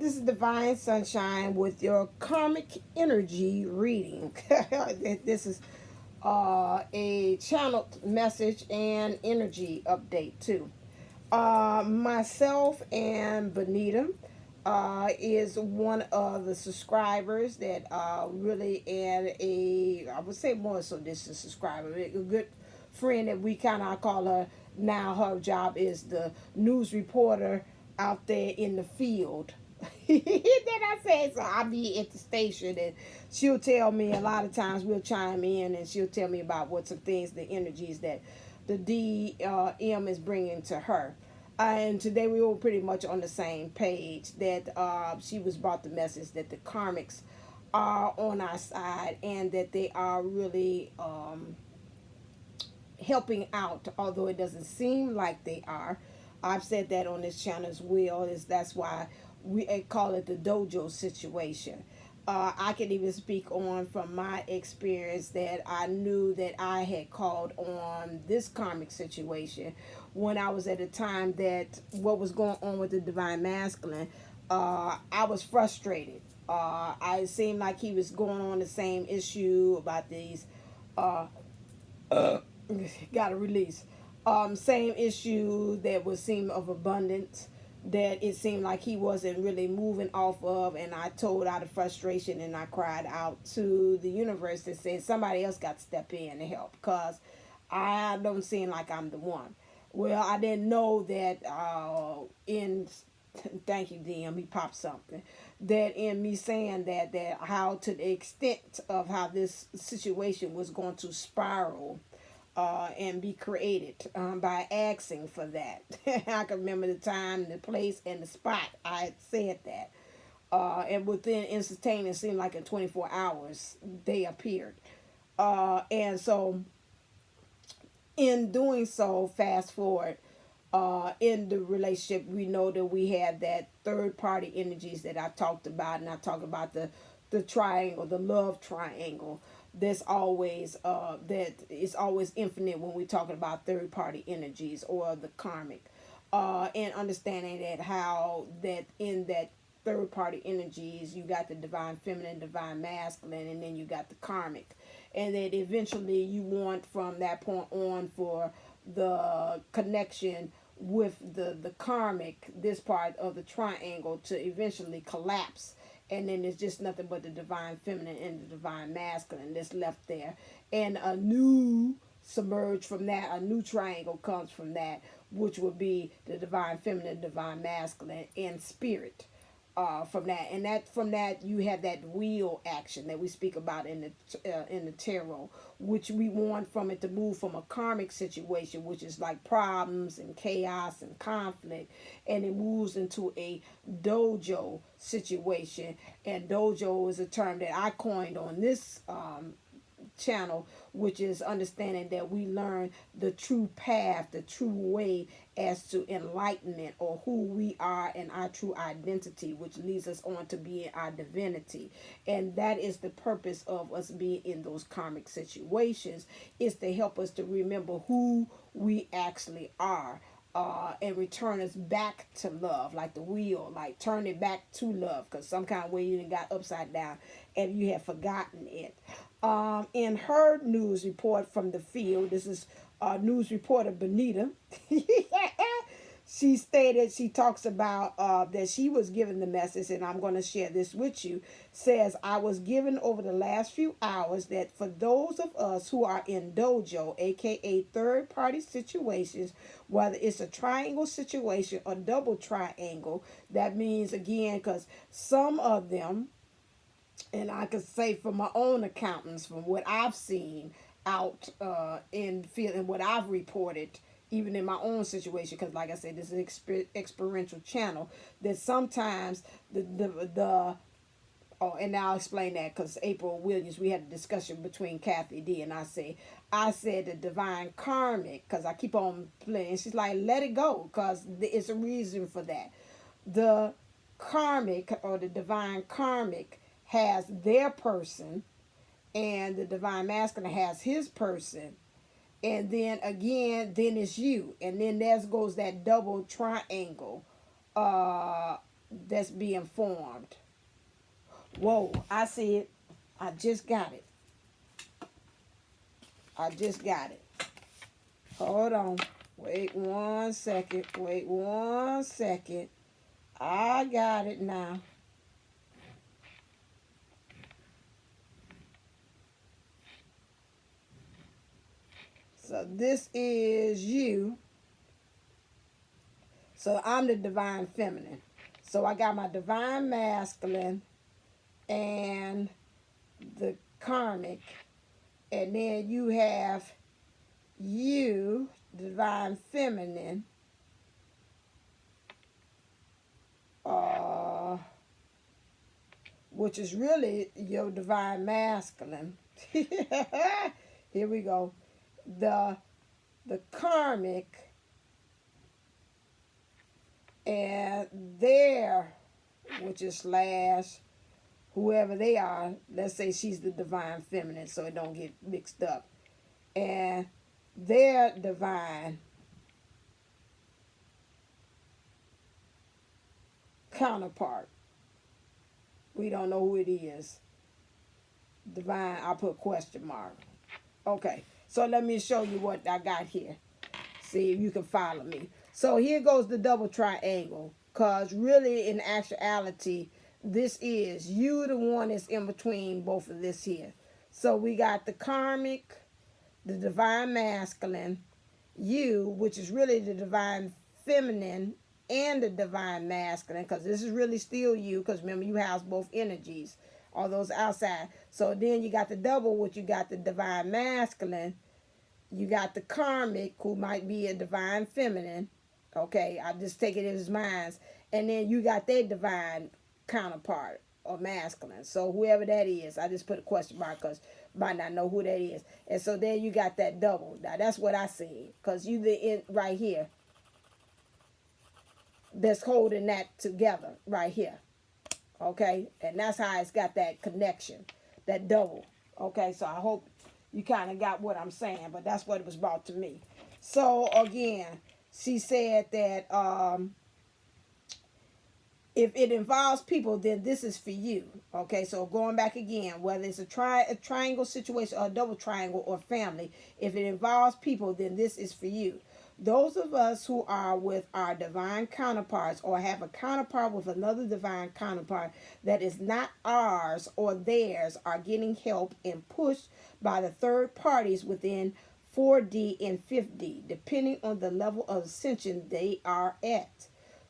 This is Divine Sunshine with your karmic energy reading. This is a channeled message and energy update too. Myself and Benita is one of the subscribers that really, and I would say more so this is a subscriber, a good friend that we kind of call her now. Her job is the news reporter out there in the field. Then I said, so I'll be at the station and she'll tell me, a lot of times we'll chime in and she'll tell me about what some things, the energies that the DM is bringing to her. And today we were pretty much on the same page that she was brought the message that the karmics are on our side and that they are really helping out, although it doesn't seem like they are. I've said that on this channel as well. That's why we call it the dojo situation. I can even speak on from my experience that I knew that I had called on this karmic situation when I was at a time that what was going on with the divine masculine. I was frustrated. I seemed like he was going on the same issue about these got to release. Same issue that would seem of abundance that it seemed like he wasn't really moving off of, and I told out of frustration and I cried out to the universe and said somebody else got to step in and help because I don't seem like I'm the one. Well, I didn't know that in thank you, DM, he popped something, that in me saying that how to the extent of how this situation was going to spiral and be created by asking for that. I can remember the time, the place, and the spot I had said that. And within instantaneous, seemed like in 24 hours, they appeared. And so, in doing so, fast forward, in the relationship, we know that we have that third party energies that I've talked about, and I talk about the triangle, the love triangle. That's always that is always infinite when we're talking about third party energies or the karmic, and understanding that how that in that third party energies you got the divine feminine, divine masculine, and then you got the karmic, and that eventually you want from that point on for the connection with the karmic, this part of the triangle, to eventually collapse, and then there's just nothing but the divine feminine and the divine masculine that's left there, and a new submerge from that, a new triangle comes from that, which would be the divine feminine, divine masculine, and spirit. From that, and that from that you have that wheel action that we speak about in the tarot, which we want from it to move from a karmic situation, which is like problems and chaos and conflict, and it moves into a dojo situation. And dojo is a term that I coined on this channel, which is understanding that we learn the true path, the true way as to enlightenment, or who we are and our true identity, which leads us on to being our divinity. And that is the purpose of us being in those karmic situations, is to help us to remember who we actually are. And return us back to love, like the wheel, like turn it back to love, because some kind of way you got upside down and you have forgotten it. In her news report from the field, this is news reporter Benita. She stated, she talks about that she was given the message, and I'm going to share this with you. Says, I was given over the last few hours that for those of us who are in dojo, aka third party situations, whether it's a triangle situation or double triangle, that means again, because some of them, and I could say from my own accountants, from what I've seen out in field and what I've reported, even in my own situation, because like I said, this is an experiential channel, that sometimes the oh, and now I'll explain that, because April Williams, we had a discussion between Kathy D and I said the divine karmic, because I keep on playing. She's like, let it go, because it's a reason for that. The karmic, or the divine karmic, has their person, and the divine masculine has his person, and then again, then it's you, and then there goes that double triangle that's being formed. Whoa, I see it. I just got it. I just got it. Hold on. Wait 1 second. Wait 1 second. I got it now. So this is you. So I'm the divine feminine. So I got my divine masculine and the karmic. And then you have you, divine feminine, which is really your divine masculine. Here we go. The karmic and their, which is slash whoever they are. Let's say she's the divine feminine, so it don't get mixed up. And their divine counterpart. We don't know who it is. Divine, I'll put question mark. Okay, so let me show you what I got here. See if you can follow me. So here goes the double triangle. Because really, in actuality, this is you, the one that's in between both of this here. So we got the karmic, the divine masculine, you, which is really the divine feminine, and the divine masculine, because this is really still you, because remember, you house both energies, all those outside. So then you got the double, which you got the divine masculine, you got the karmic, who might be a divine feminine, okay, I just take it as mine, and then you got their divine counterpart, or masculine. So whoever that is, I just put a question mark, because might not know who that is. And so there you got that double. Now that's what I see, because you the in right here that's holding that together right here. Okay, and that's how it's got that connection, that double. Okay, so I hope you kind of got what I'm saying, but that's what it was brought to me. So again, she said that if it involves people, then this is for you. Okay, so going back again, whether it's a triangle situation or a double triangle or family, if it involves people, then this is for you. Those of us who are with our divine counterparts or have a counterpart with another divine counterpart that is not ours or theirs are getting help and pushed by the third parties within 4D and 5D, depending on the level of ascension they are at,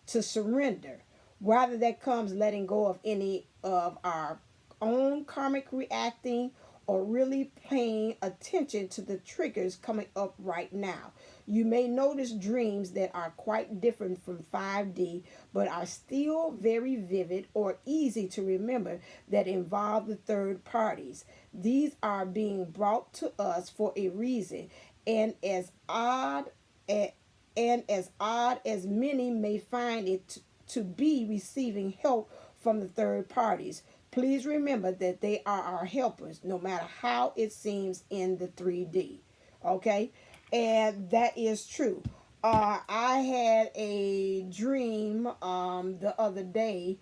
to surrender. Whether that comes letting go of any of our own karmic reacting or really paying attention to the triggers coming up right now. You may notice dreams that are quite different from 5D, but are still very vivid or easy to remember that involve the third parties. These are being brought to us for a reason, and as odd as many may find it to be receiving help from the third parties, please remember that they are our helpers, no matter how it seems in the 3D. Okay? And that is true. I had a dream the other day,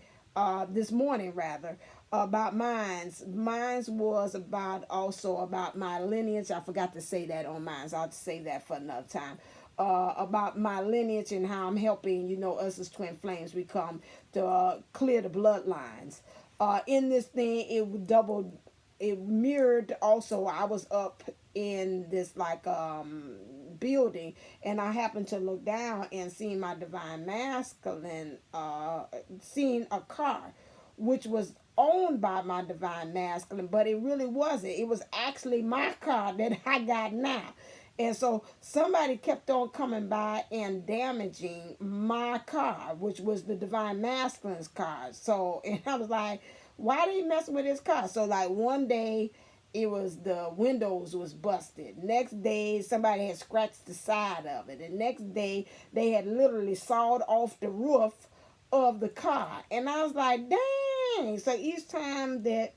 this morning rather, about mines. Mines was also about my lineage. I forgot to say that on mines. I'll say that for another time. About my lineage and how I'm helping, us as twin flames. We come to clear the bloodlines. In this thing, it mirrored also. I was up in this building, and I happened to look down and seen my divine masculine, seen a car, which was owned by my divine masculine, but it really wasn't. It was actually my car that I got now. And so somebody kept on coming by and damaging my car, which was the divine masculine's car. So, and I was like, why are they messing with his car? So one day it was the windows was busted. Next day somebody had scratched the side of it. And next day they had literally sawed off the roof of the car. And I was like, dang. So each time that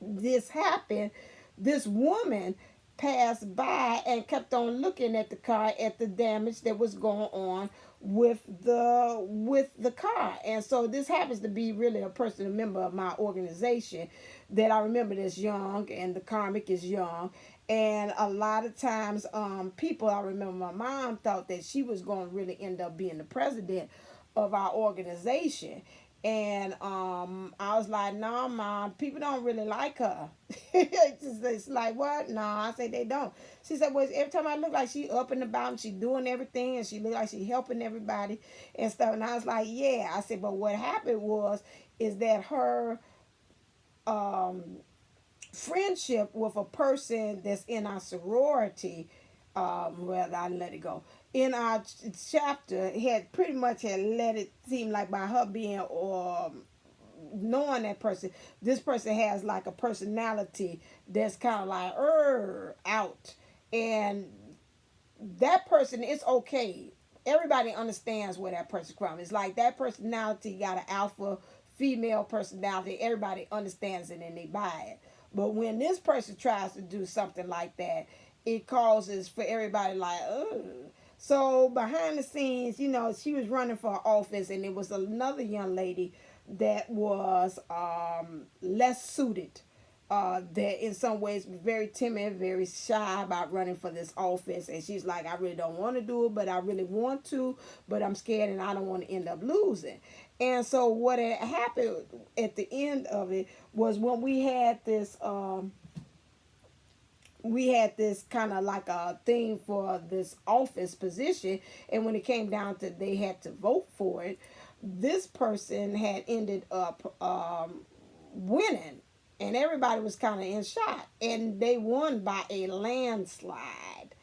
this happened, this woman passed by and kept on looking at the car, at the damage that was going on with the car. And so this happens to be really a person, a member of my organization that I remember that's young, and the Karmic is young. And a lot of times, people, I remember my mom thought that she was going to really end up being the president of our organization. And I was like, no, Mom, people don't really like her. It's like, what? No, I said, they don't. She said, well, every time I look like she up and about and she doing everything and she look like she helping everybody and stuff. And I was like, yeah. I said, but what happened is that her friendship with a person that's in our sorority, well, I let it go. In our chapter, had pretty much had let it seem like by her being knowing that person, this person has like a personality that's kind of like out, and that person is okay. Everybody understands where that person's from. It's like that personality got an alpha female personality. Everybody understands it and they buy it. But when this person tries to do something like that, it causes for everybody like, ugh. So behind the scenes, she was running for office, and it was another young lady that was less suited. That in some ways was very timid, very shy about running for this office. And she's like, I really don't want to do it, but I really want to, but I'm scared and I don't want to end up losing. And so what had happened at the end of it was when we had this kind of like a thing for this office position, and when it came down to they had to vote for it, this person had ended up winning, and everybody was kind of in shock, and they won by a landslide.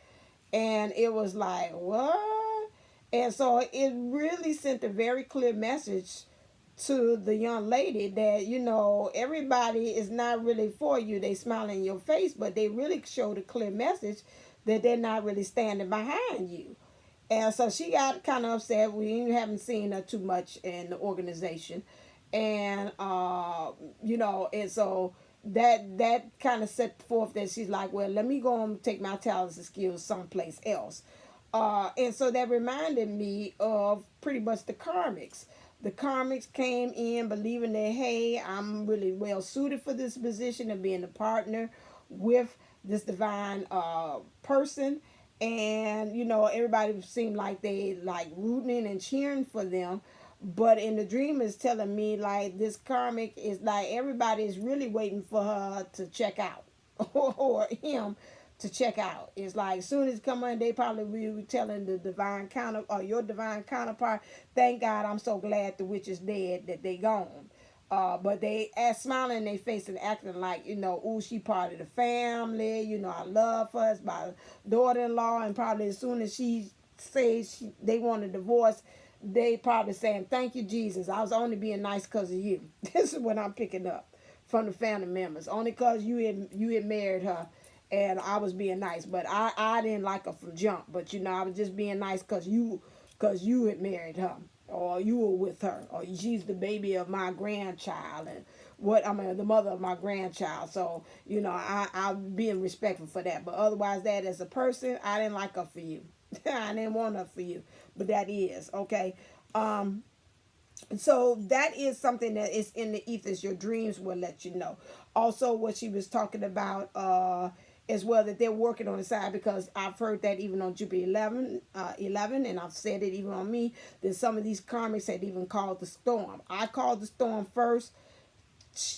And it was like, what? And so it really sent a very clear message to the young lady that, everybody is not really for you. They smile in your face, but they really showed a clear message that they're not really standing behind you. And so she got kind of upset. We haven't seen her too much in the organization. And, and so that kind of set forth that she's like, well, let me go and take my talents and skills someplace else. And so that reminded me of pretty much the Karmics. The Karmics came in believing that, hey, I'm really well suited for this position of being a partner with this divine person. And, everybody seemed like they like rooting and cheering for them. But in the dream is telling me like this Karmic is like everybody is really waiting for her to check out or him to check out. It's like as soon as it come in, they probably will be telling the divine counter or your divine counterpart, thank God, I'm so glad the witch is dead that they gone. But they smiling in their face and acting like, ooh, she part of the family, I love her, it's my daughter-in-law, and probably as soon as she says they want a divorce, they probably saying, thank you, Jesus, I was only being nice because of you. This is what I'm picking up from the family members. Only because you had married her and I was being nice. But I didn't like her from jump. But, I was just being nice because you had married her. Or you were with her. Or she's the baby of my grandchild. And the mother of my grandchild. So, I'm being respectful for that. But otherwise, that as a person, I didn't like her for you. I didn't want her for you. But that is, okay? So that is something that is in the ethers. Your dreams will let you know. Also, what she was talking about as well, that they're working on the side, because I've heard that even on Jupiter 11, and I've said it even on me, that some of these karmics had even called the storm. I called the storm first.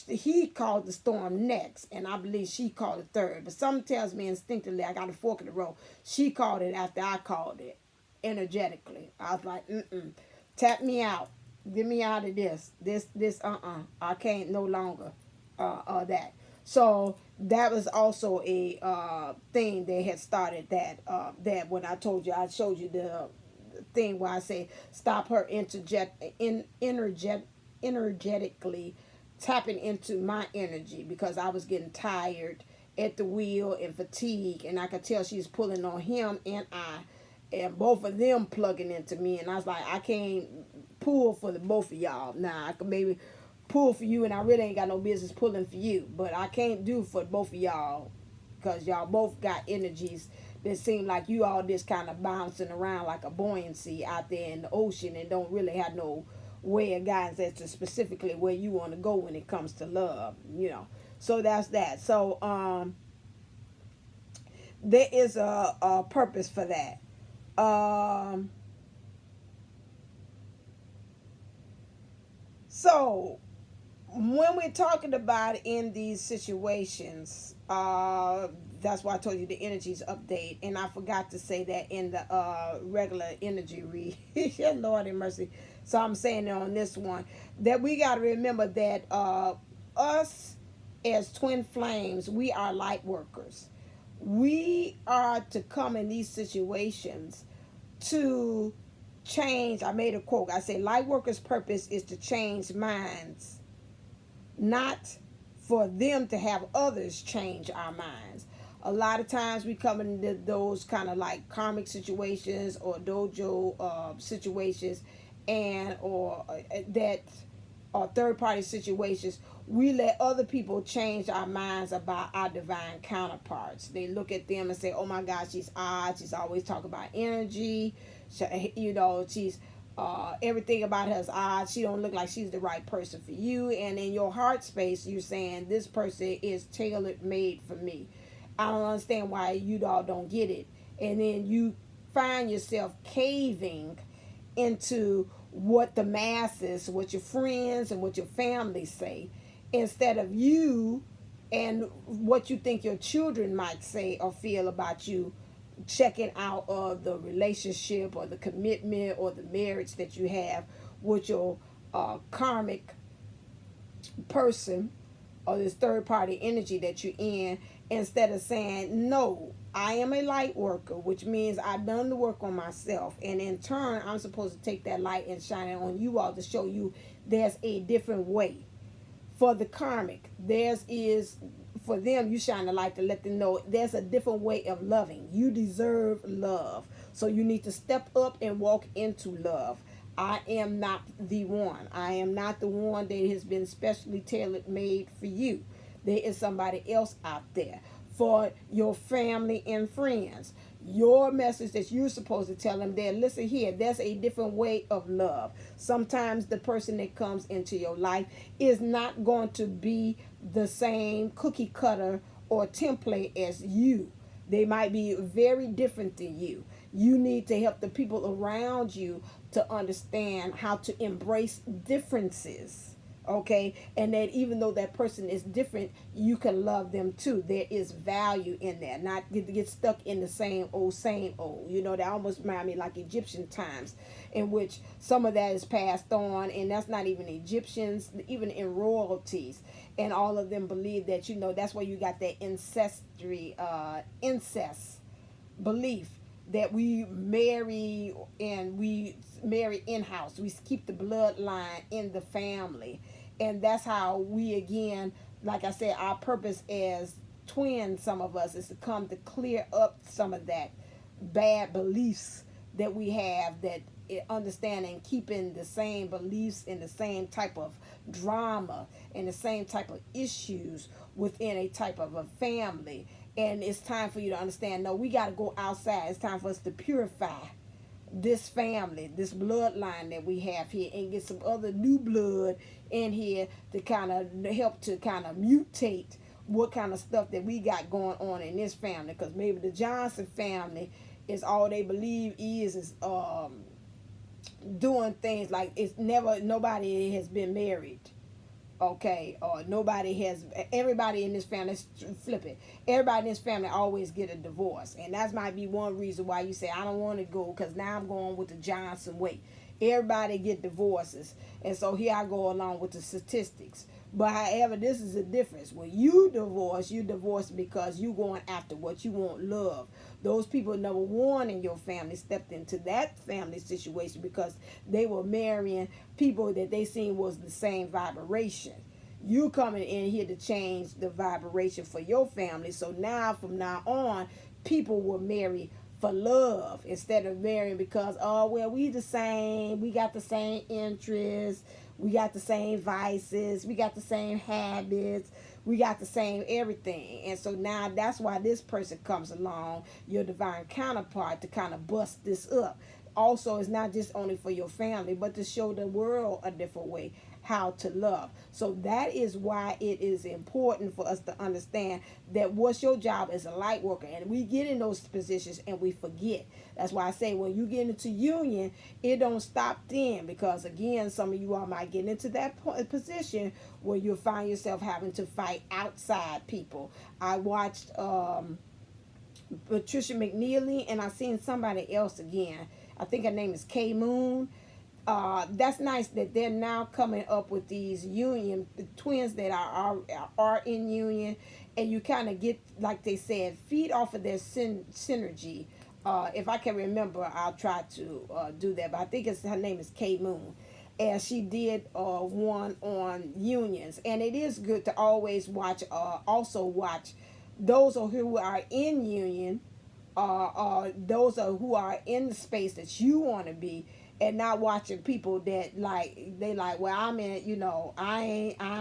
He called the storm next, and I believe she called it third. But something tells me instinctively I got a fork in the road. She called it after I called it, energetically. I was like, tap me out, get me out of this. I can't no longer that. So that was also a thing they had started that when I told you, I showed you the thing where I say stop her energetically tapping into my energy, because I was getting tired at the wheel and fatigue, and I could tell she's pulling on him and both of them plugging into me, and I was like, I can't pull for the both of y'all. Now I could maybe pull for you, and I really ain't got no business pulling for you, but I can't do for both of y'all, because y'all both got energies that seem like you all just kind of bouncing around like a buoyancy out there in the ocean and don't really have no way of guidance as to specifically where you want to go when it comes to love, you know. So that's that. So there is a purpose for that. So when we're talking about in these situations, that's why I told you the energies update, and I forgot to say that in the regular energy read. Lord have mercy. So I'm saying it on this one, that we got to remember that us as twin flames, we are light workers. We are to come in these situations to change. I made a quote. I say light workers' purpose is to change minds, not for them to have others change our minds. A lot of times we come into those kind of like karmic situations or dojo situations, and or that or third party situations. We let other people change our minds about our divine counterparts. They look at them and say, "Oh my God, she's odd. She's always talking about energy. You know, she's everything about her is odd. She don't look like she's the right person for you." And in your heart space, you're saying, "This person is tailor made for me. I don't understand why you all don't get it." And then you find yourself caving into what the masses, what your friends and what your family say, instead of you and what you think your children might say or feel about you, checking out of the relationship or the commitment or the marriage that you have with your karmic person or this third party energy that you're in, instead of saying, "No, I am a light worker," which means I've done the work on myself, and in turn I'm supposed to take that light and shine it on you all to show you there's a different way. For the karmic, theirs is, for them, you shine the light to let them know there's a different way of loving. You deserve love, so you need to step up and walk into love. I am not the one. I am not the one that has been specially tailored made for you. There is somebody else out there. For your family and friends, your message that you're supposed to tell them, there, listen here, there's a different way of love. Sometimes the person that comes into your life is not going to be the same cookie cutter or template as you. They might be very different than you. You need to help the people around you to understand how to embrace differences. Okay, and that even though that person is different, you can love them too. There is value in that. Not get stuck in the same old. You know, that almost remind me like Egyptian times, in which some of that is passed on, and that's not even Egyptians, even in royalties, and all of them believe that, you know, that's where you got that incest belief, that we marry and we marry in-house. We keep the bloodline in the family. And that's how we, again, like I said, our purpose as twins, some of us, is to come to clear up some of that bad beliefs that we have, that understanding, keeping the same beliefs and the same type of drama and the same type of issues within a type of a family. And it's time for you to understand, no, we got to go outside. It's time for us to purify this family, this bloodline that we have here, and get some other new blood in here to kind of help to kind of mutate what kind of stuff that we got going on in this family. Because maybe the Johnson family is all they believe is doing things like nobody has been married. Okay, or everybody in this family, let's flip it. Everybody in this family always get a divorce. And that might be one reason why you say, "I don't want to go because now I'm going with the Johnson way." Everybody get divorces. And so here I go along with the statistics. But however, this is the difference. When you divorce because you going after what you want, love. Those people, number one in your family, stepped into that family situation because they were marrying people that they seen was the same vibration. You coming in here to change the vibration for your family. So now, from now on, people will marry for love instead of marrying because, oh, well, we the same, we got the same interests, We got the same vices. We got the same habits. We got the same everything. And so now that's why this person comes along, your divine counterpart, to kind of bust this up. Also, it's not just only for your family, but to show the world a different way how to love. So that is why it is important for us to understand that what's your job as a light worker. And we get in those positions and we forget. That's why I say when you get into union, it don't stop then, because again, some of you all might get into that position where you'll find yourself having to fight outside people. I watched Patricia McNealy, and I seen somebody else again. I think her name is K Moon. That's nice that they're now coming up with these union twins that are in union, and you kind of get, like they said, feed off of their synergy. If I can remember, I'll try to do that. But I think her name is K Moon, and she did one on unions, and it is good to always watch. Also watch those who are in union, those who are in the space that you want to be, and not watching people that well, I'm in, I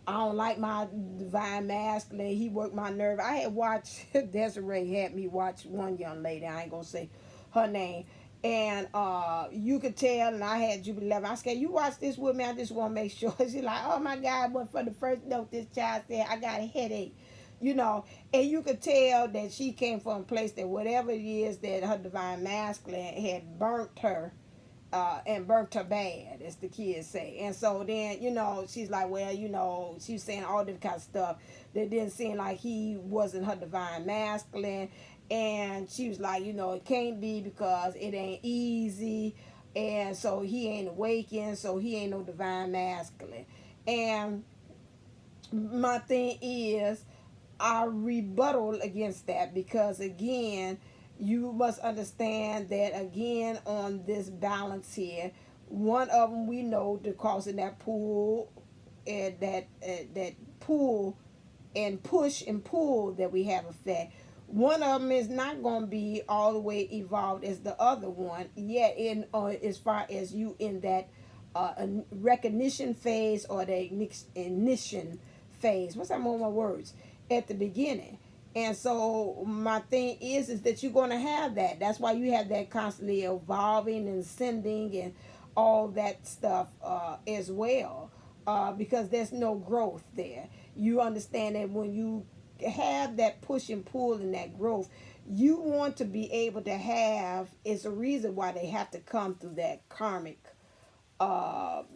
don't like my divine masculine. He worked my nerve. I had watched Desiree had me watch one young lady. I ain't gonna say her name. And you could tell, and I had Jubilee 11. I said, you watch this with me, I just want to make sure. She's like, oh my God, but for the first note, this child said, I got a headache. And you could tell that she came from a place that whatever it is that her divine masculine had burnt her, and burnt her bad, as the kids say. And so then, she's like, well, she's saying all this kind of stuff that didn't seem like he wasn't her divine masculine. And she was like, it can't be because it ain't easy. And so he ain't awakened, so he ain't no divine masculine. And my thing is, I rebuttal against that, because again, you must understand that again on this balance here, one of them we know the causing that pull, and that pull and push and pull that we have effect. One of them is not going to be all the way evolved as the other one yet, in as far as you in that recognition phase or the ignition phase. What's that more my words? At the beginning. And so my thing is that you're going to have that. That's why you have that constantly evolving and ascending and all that stuff as well, because there's no growth there. You understand that when you have that push and pull and that growth, you want to be able to have, it's a reason why they have to come through that karmic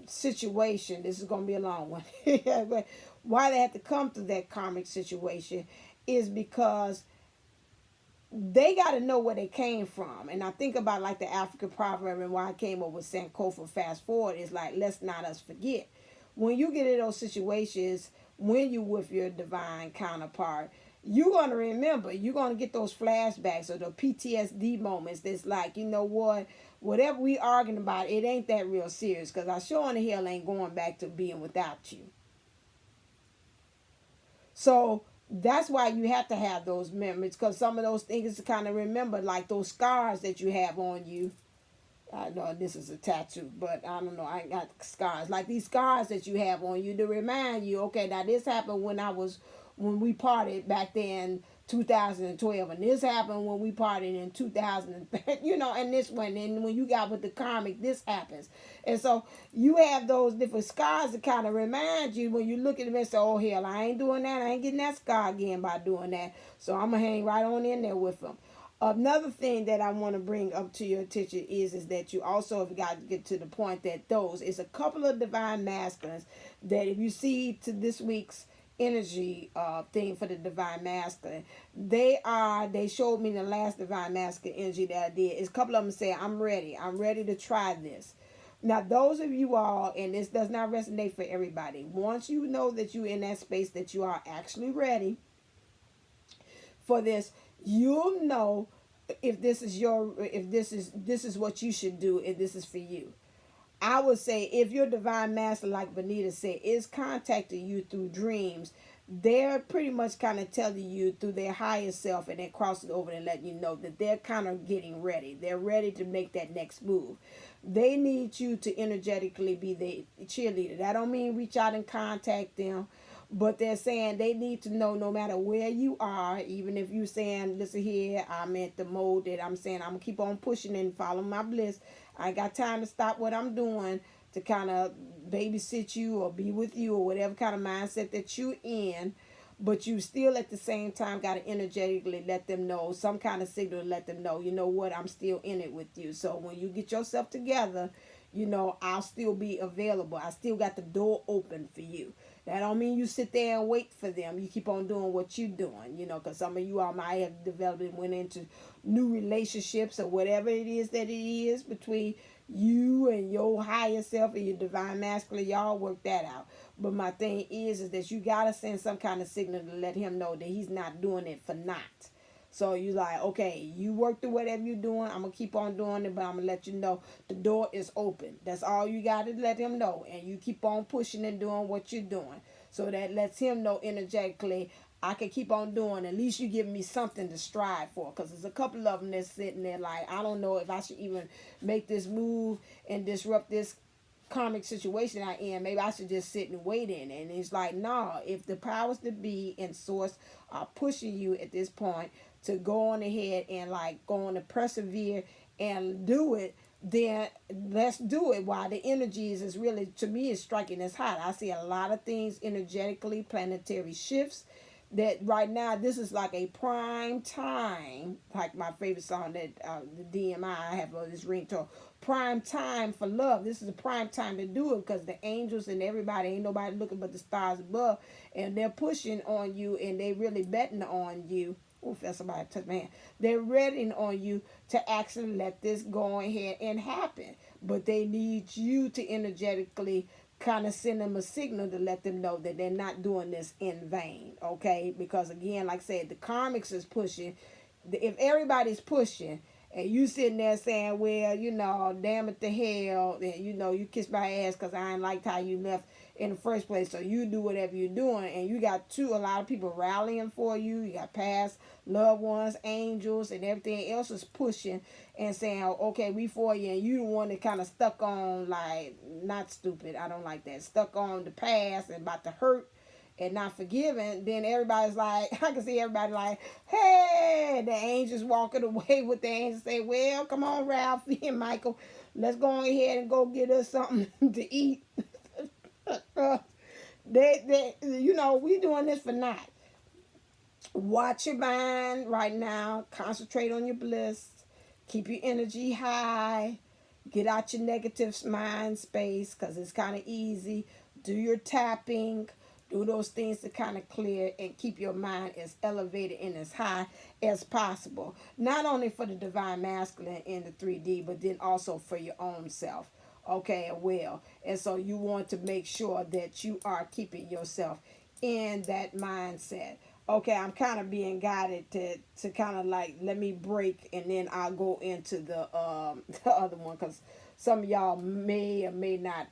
situation. This is going to be a long one. But why they have to come through that karmic situation is because they got to know where they came from. And I think about like the African proverb, and why I came up with Sankofa fast forward is like, let's not us forget. When you get in those situations, when you with your divine counterpart, you're going to remember, you're going to get those flashbacks or the PTSD moments that's like, whatever we arguing about, it ain't that real serious, because I sure in the hell ain't going back to being without you. So that's why you have to have those memories, because some of those things to kind of remember, like those scars that you have on you. I know this is a tattoo, but I don't know. I ain't got scars. Like these scars that you have on you to remind you, okay, now this happened when we partied back then, 2012, and this happened when we partied in 2013, and this one, and when you got with the karmic, this happens. And so you have those different scars to kind of remind you when you look at them and say, oh hell, I ain't doing that, I ain't getting that scar again by doing that, so I'm gonna hang right on in there with them. Another thing that I want to bring up to your attention is that you also have got to get to the point that those is a couple of divine masculines that if you see to this week's energy thing for the divine masculine, they showed me the last divine masculine energy that I did. Is a couple of them say, I'm ready to try this. Now those of you all, and this does not resonate for everybody, once you know that you're in that space that you are actually ready for this, you'll know if this is what you should do, if this is for you. I would say if your divine master, like Benita said, is contacting you through dreams, they're pretty much kind of telling you through their higher self, and they're crossing over and letting you know that they're kind of getting ready. They're ready to make that next move. They need you to energetically be the cheerleader. That don't mean reach out and contact them, but they're saying they need to know no matter where you are, even if you're saying, listen here, I'm at the mode that I'm saying I'm going to keep on pushing and follow my bliss. I ain't got time to stop what I'm doing to kind of babysit you or be with you or whatever kind of mindset that you're in. But you still at the same time got to energetically let them know, some kind of signal to let them know, you know what, I'm still in it with you. So when you get yourself together, I'll still be available. I still got the door open for you. That don't mean you sit there and wait for them. You keep on doing what you're doing, because some of you all might have developed and went into new relationships or whatever it is that it is between you and your higher self and your divine masculine. Y'all work that out. But my thing is that you got to send some kind of signal to let him know that he's not doing it for naught. So you like, okay, you work through whatever you're doing. I'm going to keep on doing it, but I'm going to let you know the door is open. That's all you got to let him know. And you keep on pushing and doing what you're doing. So that lets him know energetically, I can keep on doing. At least you give me something to strive for. Because there's a couple of them that's sitting there like, I don't know if I should even make this move and disrupt this karmic situation I am. Maybe I should just sit and wait in. And it's like, nah, if the powers that be and source are pushing you at this point to go on ahead and like go on to persevere and do it, then let's do it while the energies is really, to me, is striking as hot. I see a lot of things energetically, planetary shifts, that right now this is like a prime time, like my favorite song that the DMI I have this ringtone, prime time for love. This is a prime time to do it because the angels and everybody, ain't nobody looking but the stars above, and they're pushing on you and they really betting on you. Oh, that's somebody touch my hand. They're betting on you to actually let this go ahead and happen, but they need you to energetically kind of send them a signal to let them know that they're not doing this in vain, okay? Because again, like I said, the karmics is pushing. If everybody's pushing and you sitting there saying, well, damn it to hell, and you kiss my ass because I ain't liked how you left in the first place, so you do whatever you're doing, and you got a lot of people rallying for you. You got past loved ones, angels, and everything else is pushing and saying, okay, we for you, and you the one that kind of stuck on, like, not stupid, I don't like that, stuck on the past and about to hurt and not forgiving. Then everybody's like, I can see everybody like, hey, the angels walking away with the angels say, well, come on, Ralphie and Michael, let's go ahead and go get us something to eat. We doing this for naught. Watch your mind right now. Concentrate on your bliss. Keep your energy high. Get out your negative mind space because it's kind of easy. Do your tapping. Do those things to kind of clear and keep your mind as elevated and as high as possible. Not only for the divine masculine in the 3D, but then also for your own self. Okay, well. And so you want to make sure that you are keeping yourself in that mindset. Okay, I'm kind of being guided to kind of like, let me break and then I'll go into the the other one because some of y'all may or may not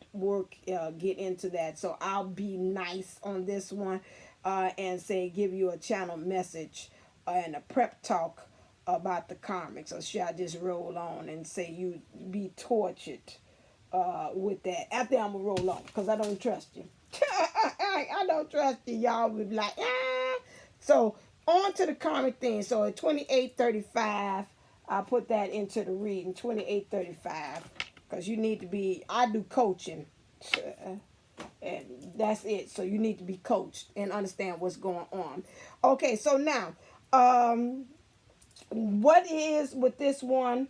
get into that. So I'll be nice on this one and give you a channel message and a prep talk about the karmic. So should I just roll on and say you be tortured with that? After I'm going to roll on because I don't trust you. I don't trust you. Y'all would be like, ah. So on to the karmic thing. So at 2835, I put that into the reading, 2835. Because you need to be, I do coaching. And that's it. So you need to be coached and understand what's going on. Okay, so now, what is with this one?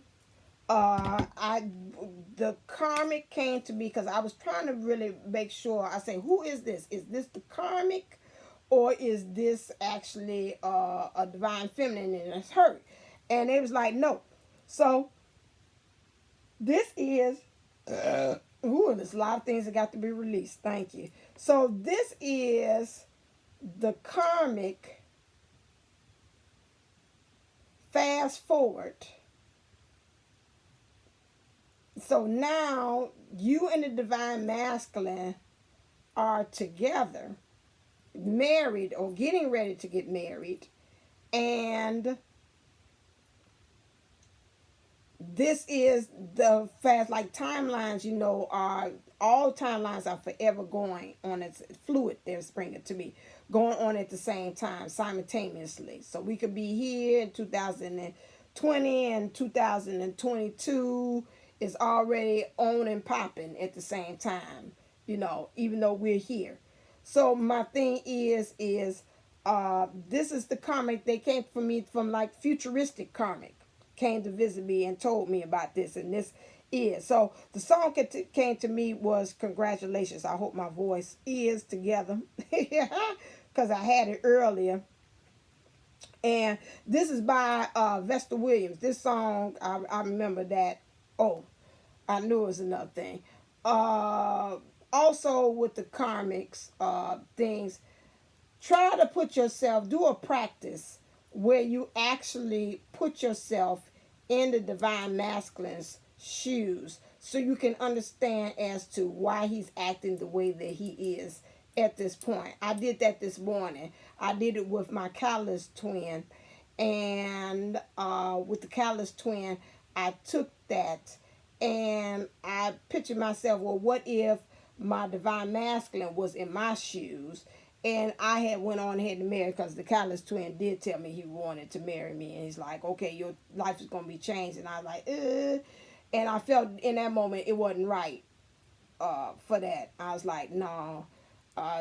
The karmic came to me because I was trying to really make sure. I say, who is this? Is this the karmic? Or is this actually a divine feminine and it's hurt? And it was like, no. So this is, there's a lot of things that got to be released. Thank you. So this is the karmic fast forward. So now you and the divine masculine are together, married or getting ready to get married, and This is the fast, like timelines, you know, are all timelines are forever going on. It's fluid, they're bringing to me, going on at the same time, simultaneously. So we could be here in 2020 and 2022 is already on and popping at the same time, you know, even though we're here. So my thing is this is the karmic. They came from me from like futuristic karmic, came to visit me and told me about this, and this is so the song came to me was Congratulations. I hope my voice is together because I had it earlier. And this is by Vesta Williams. This song, I remember that. Oh, I knew it was another thing. Uh, Also with the karmics things, try to put yourself, do a practice where you actually put yourself in the divine masculine's shoes so you can understand as to why he's acting the way that he is at this point. I did that this morning. I did it with my catalyst twin, and with the catalyst twin, I took that and I pictured myself, well, what if my divine masculine was in my shoes and I had went on ahead to marry, because the catalyst twin did tell me he wanted to marry me, and he's like, okay, your life is going to be changed, and I was like, and I felt in that moment it wasn't right for that. I was like, no,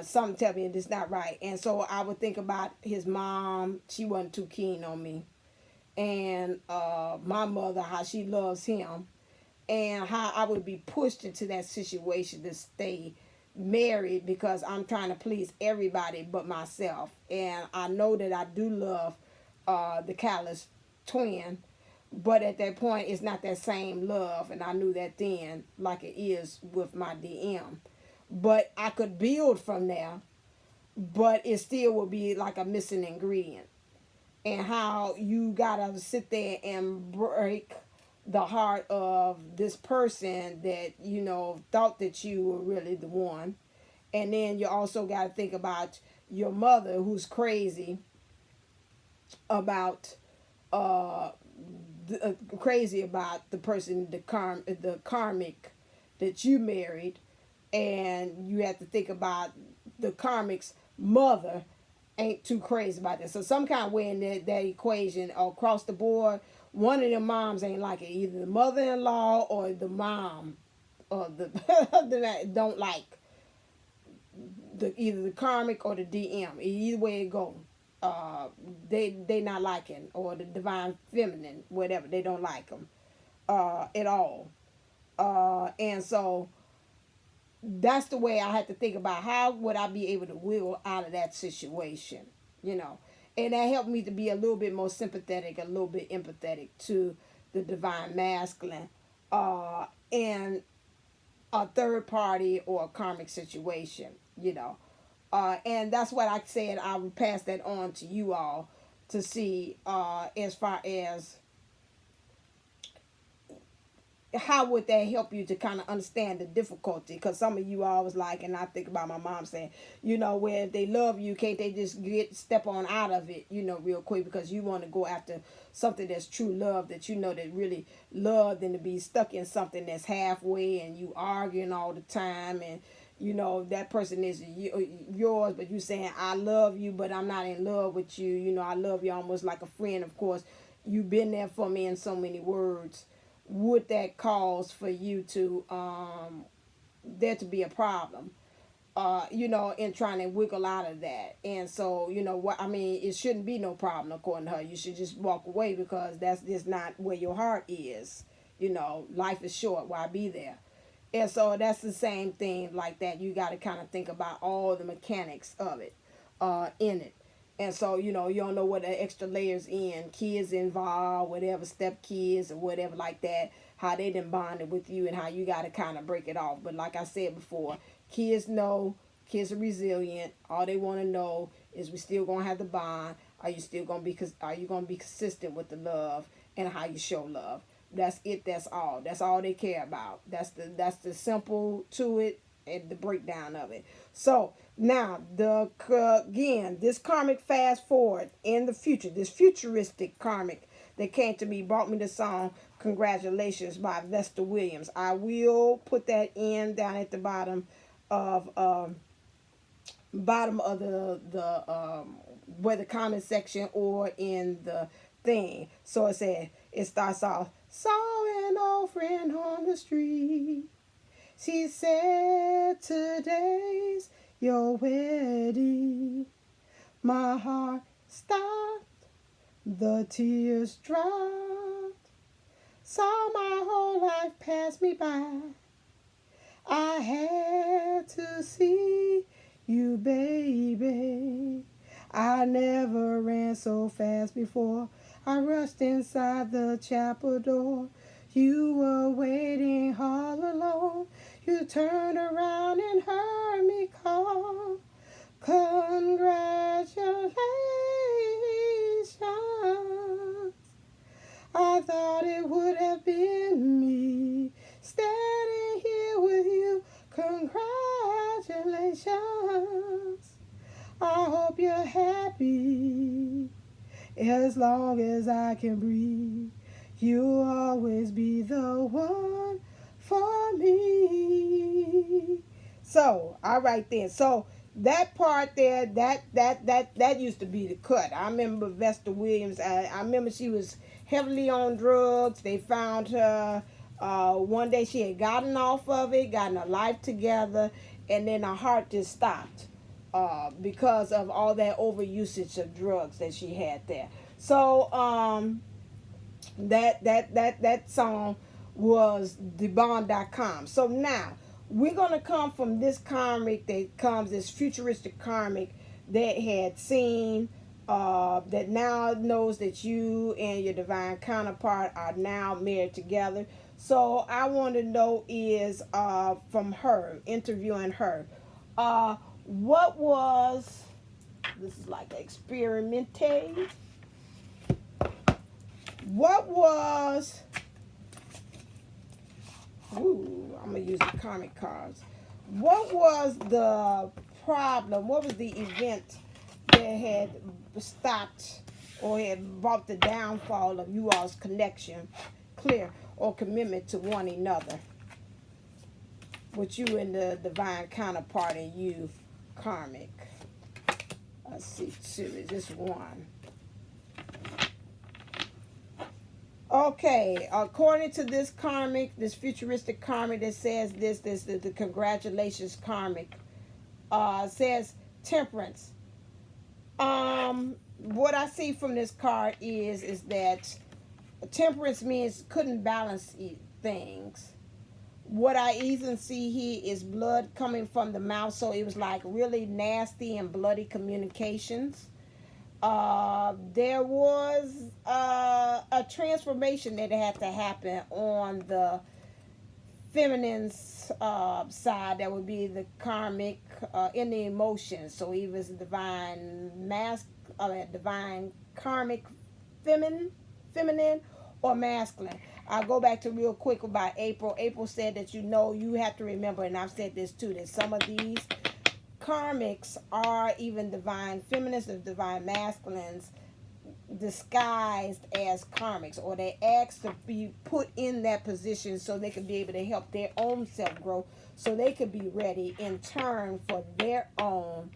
something tell me it's not right. And so I would think about his mom. She wasn't too keen on me, and my mother, how she loves him, and how I would be pushed into that situation to stay married because I'm trying to please everybody but myself. And I know that I do love the catalyst twin, but at that point it's not that same love, and I knew that then, like it is with my DM. But I could build from there, but it still would be like a missing ingredient. And how you gotta sit there and break the heart of this person that you know thought that you were really the one. And then you also got to think about your mother, who's crazy about crazy about the person, the karmic that you married. And you have to think about the karmic's mother ain't too crazy about that. So some kind of way in that equation across the board, one of the moms ain't like it. Either the mother-in-law or the mom or the don't like either the karmic or the DM. Either way it go, they not liking, or the divine feminine, whatever, they don't like them at all. And so that's the way I had to think about how would I be able to wiggle out of that situation, you know. And that helped me to be a little bit more sympathetic, a little bit empathetic to the divine masculine in a third party or a karmic situation, you know. And that's what I said. I would pass that on to you all to see as far as how would that help you to kind of understand the difficulty? Because some of you always like, and I think about my mom saying, you know, where if they love you, can't they just step on out of it, you know, real quick, because you want to go after something that's true love, that you know that really love, than to be stuck in something that's halfway and you arguing all the time, and you know that person is yours, but you saying I love you, but I'm not in love with you. You know, I love you almost like a friend. Of course, you've been there for me in so many words. Would that cause for you to there to be a problem, you know, in trying to wiggle out of that? And so, you know what I mean, it shouldn't be no problem according to her. You should just walk away, because that's just not where your heart is. You know, life is short, why be there? And so that's the same thing like that. You got to kind of think about all the mechanics of it in it. And so, you know, you don't know what the extra layers in, kids involved, whatever, step kids or whatever like that, how they done bonded with you, and how you got to kind of break it off. But like I said before, kids know, kids are resilient. All they want to know is, we still going to have the bond. Are you still going to be, are you going to be consistent with the love and how you show love? That's it. That's all. That's all they care about. That's the simple to it and the breakdown of it. So now again, this karmic fast forward in the future, this futuristic karmic that came to me brought me the song Congratulations by Vesta Williams. I will put that in down at the of bottom of the where the comment section or in the thing. So it starts off, saw an old friend on the street. She said, today's your wedding. My heart stopped, the tears dropped. Saw my whole life pass me by. I had to see you, baby. I never ran so fast before. I rushed inside the chapel door. You were waiting all alone. You turned around and heard me call. Congratulations. I thought it would have been me standing here with you. Congratulations. I hope you're happy as long as I can breathe. You'll always be the one for me. So, all right then. So that part there, that used to be the cut. I remember Vesta Williams. I remember she was heavily on drugs. They found her. One day she had gotten off of it, gotten her life together, and then her heart just stopped because of all that overusage of drugs that she had there. So that song was thebond.com. So now we're gonna come from this karmic that comes, this futuristic karmic that had seen that now knows that you and your divine counterpart are now married together. So I want to know is from her, interviewing her, what was, this is like experimenting, what was, I'm going to use the karmic cards. What was the problem? What was the event that had stopped or had brought the downfall of you all's connection, clear, or commitment to one another? With you and the divine counterpart and you, karmic. Let's see, two, is this one? Okay, according to this karmic, this futuristic karmic that says the congratulations karmic, says temperance. What I see from this card is that temperance means couldn't balance things. What I even see here is blood coming from the mouth, so it was like really nasty and bloody communications. There was a transformation that had to happen on the feminine side. That would be the karmic in the emotions. So he was divine divine karmic feminine or masculine. I'll go back to real quick about April. April said that you have to remember, and I've said this too, that some of these karmics are even divine feminists or divine masculines disguised as karmics, or they asked to be put in that position so they could be able to help their own self grow, so they could be ready in turn for their own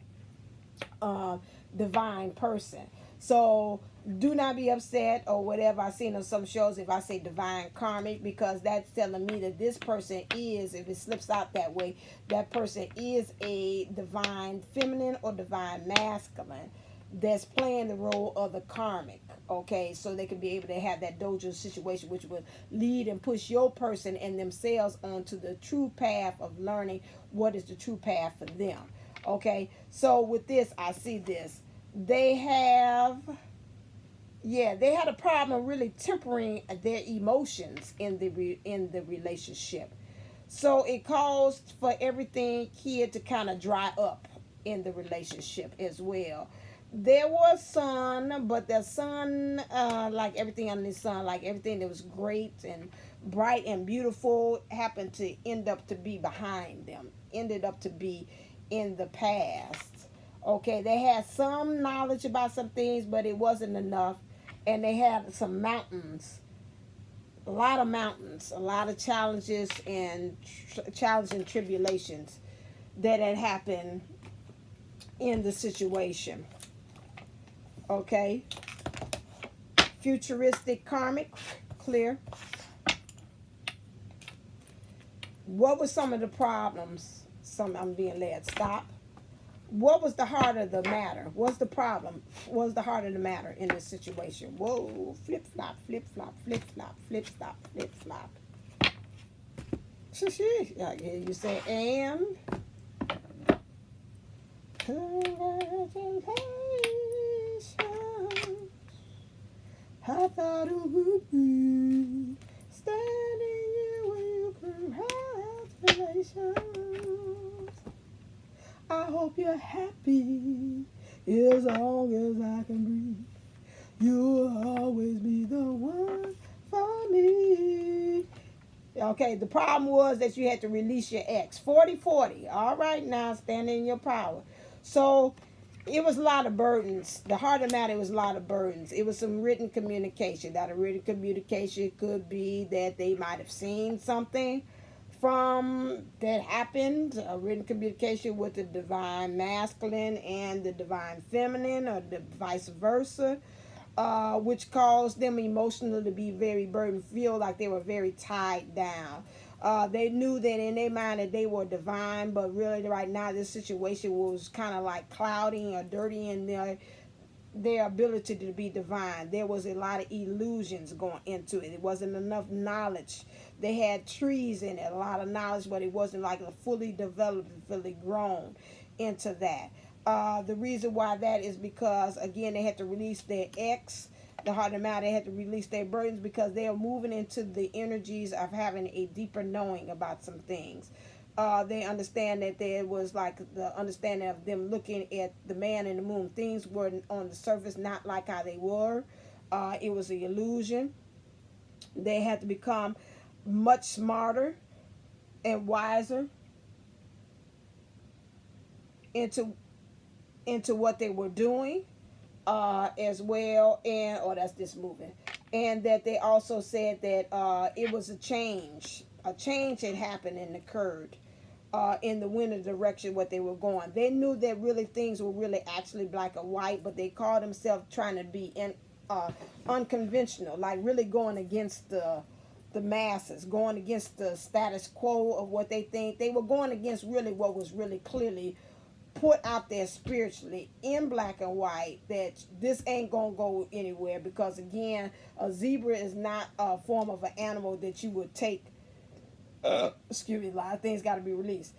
divine person. So do not be upset or whatever. I've seen on some shows if I say divine karmic, because that's telling me that this person is, if it slips out that way, that person is a divine feminine or divine masculine that's playing the role of the karmic. Okay, so they can be able to have that dojo situation, which will lead and push your person and themselves onto the true path of learning what is the true path for them. Okay, so with this, I see this. They had a problem really tempering their emotions in the relationship. So it caused for everything here to kind of dry up in the relationship as well. There was sun, but the sun, like everything under the sun, like everything that was great and bright and beautiful, happened to end up to be behind them, ended up to be in the past. Okay, they had some knowledge about some things, but it wasn't enough. And they had some mountains a lot of mountains, a lot of challenges and challenging tribulations that had happened in the situation. Okay. Futuristic karmic, clear. What were some of the problems? I'm being led. Stop. What was the heart of the matter? What's the problem? What's the heart of the matter in this situation? Whoa, flip flop, flip flop, flip flop, flip flop, flip flop. I hear you say, and congratulations. I thought it would be standing here with you. Congratulations. I hope you're happy as long as I can breathe. You'll always be the one for me. Okay, the problem was that you had to release your ex. 40-40. All right, now stand in your power. So it was a lot of burdens. The heart of the matter was a lot of burdens. It was some written communication. That a written communication could be that they might have seen something from that happened, a written communication with the divine masculine and the divine feminine, or the vice versa, which caused them emotionally to be very burdened, feel like they were very tied down. They knew that in their mind that they were divine, but really right now this situation was kind of like clouding or dirtying their ability to be divine. There was a lot of illusions going into it. It wasn't enough knowledge. They had trees in it, a lot of knowledge, but it wasn't like a fully developed, fully grown into that. The reason why that is because, again, they had to release their ex, the heart of the matter. They had to release their burdens because they are moving into the energies of having a deeper knowing about some things. They understand that there was like the understanding of them looking at the man in the moon. Things were on the surface not like how they were. It was an illusion. They had to become much smarter and wiser into what they were doing as well. And that's this moving. And that they also said that it was a change had happened and occurred in the winter direction what they were going. They knew that really things were really actually black or white, but they called themselves trying to be unconventional, like really going against the masses, going against the status quo of what they think. They were going against really what was really clearly put out there spiritually in black and white, that this ain't gonna go anywhere, because again, a zebra is not a form of an animal that you would take excuse me, a lot of things got to be released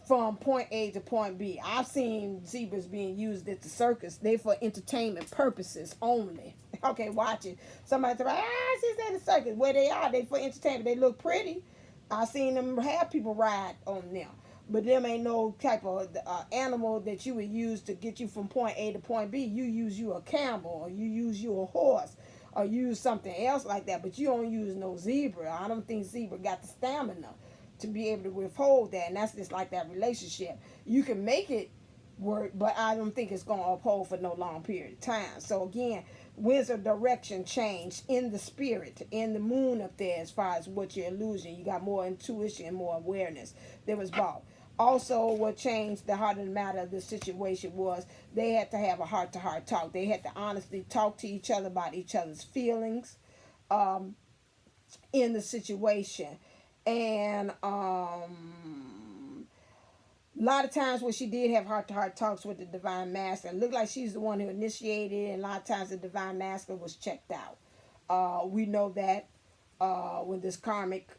from point A to point B. I've seen zebras being used at the circus. They for entertainment purposes only. Okay, watch it. Somebody say, she's at the circus. Where they are, they for entertainment. They look pretty. I've seen them have people ride on them. But them ain't no type of animal that you would use to get you from point A to point B. You use you a camel, or you use you a horse, or use something else like that. But you don't use no zebra. I don't think zebra got the stamina to be able to withhold that. And that's just like that relationship. You can make it work, but I don't think it's going to uphold for no long period of time. So again, winds of direction change in the spirit, in the moon up there, as far as what your illusion. You got more intuition and more awareness that was brought. Also, what changed the heart of the matter of the situation was they had to have a heart-to-heart talk. They had to honestly talk to each other about each other's feelings in the situation. And a lot of times when she did have heart-to-heart talks with the divine masculine, it looked like she's the one who initiated it, and a lot of times the divine masculine was checked out. We know that when this karmic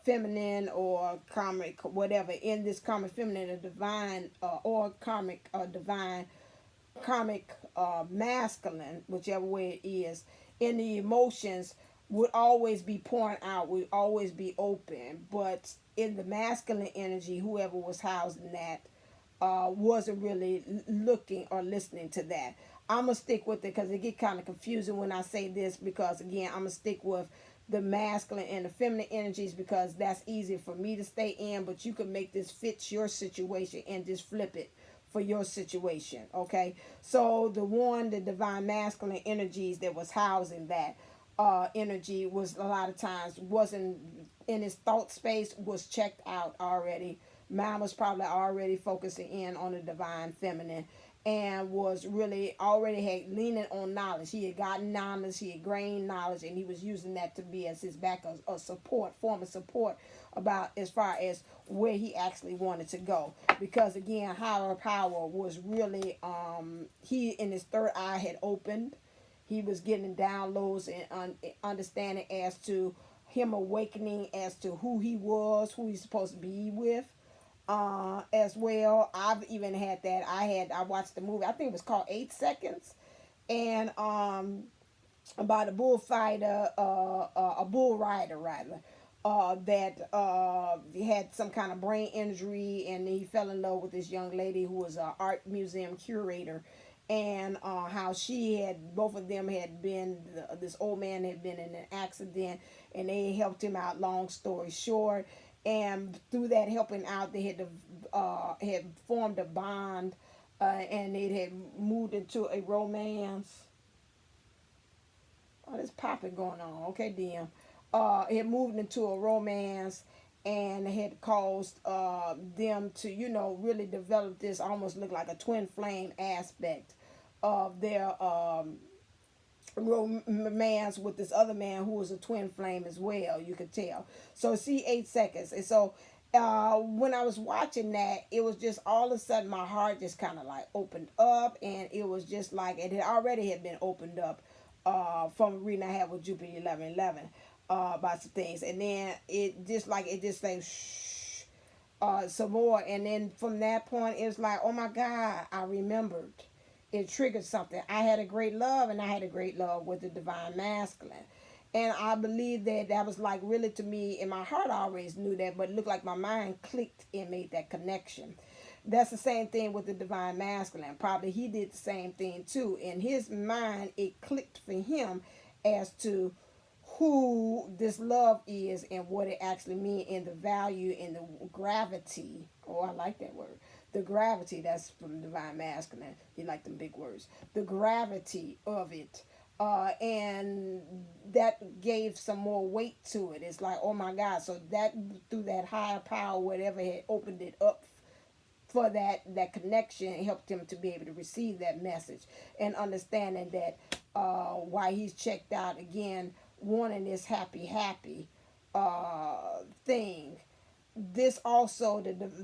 feminine or karmic whatever, in this karmic feminine, a divine or karmic divine karmic masculine, whichever way it is, in the emotions would always be pouring out, would always be open. But in the masculine energy, whoever was housed in that wasn't really looking or listening to that. I'm going to stick with it because it get kind of confusing when I say this, because again, I'm going to stick with the masculine and the feminine energies because that's easy for me to stay in, but you can make this fit your situation and just flip it for your situation. Okay, so the divine masculine energies that was housing that energy was a lot of times wasn't in his thought space, was checked out already. Mine was probably already focusing in on the divine feminine, and was really already had leaning on knowledge. He had gotten knowledge, he had gained knowledge, and he was using that to be as his back, a support, form of support about as far as where he actually wanted to go. Because again, higher power was really he in his third eye had opened. He was getting downloads and understanding as to him awakening as to who he was, who he's supposed to be with, as well. I've even had that. I watched the movie. I think it was called 8 Seconds, and about a bullfighter, a bull rider rather, that had some kind of brain injury, and he fell in love with this young lady who was an art museum curator, and how she had, both of them had been, this old man had been in an accident, and they helped him out, long story short. And through that helping out, they had formed a bond, and it had moved into a romance. Oh, there's popping going on. Okay, DM. It had moved into a romance, and had caused them to, really develop this, almost look like a twin flame aspect of their romance with this other man who was a twin flame as well. You could tell. So see 8 seconds, and so when I was watching that, it was just all of a sudden my heart just kind of like opened up, and it was just like it had already had been opened up from a reading I had with Jupiter 11:11 about some things, and then it just like shh, some more, and then from that point it was like, oh my God, I remembered. It triggered something. I had a great love, and I had a great love with the divine masculine. And I believe that was like really, to me, in my heart I always knew that, but it looked like my mind clicked and made that connection. That's the same thing with the divine masculine. Probably he did the same thing too. In his mind, it clicked for him as to who this love is and what it actually means, and the value and the gravity. Oh, I like that word. The gravity, that's from divine masculine. You like them big words. The gravity of it. And that gave some more weight to it. It's like, oh my God. So that, through that higher power, whatever had opened it up for that connection, it helped him to be able to receive that message, and understanding that why he's checked out again, wanting this happy thing. This also,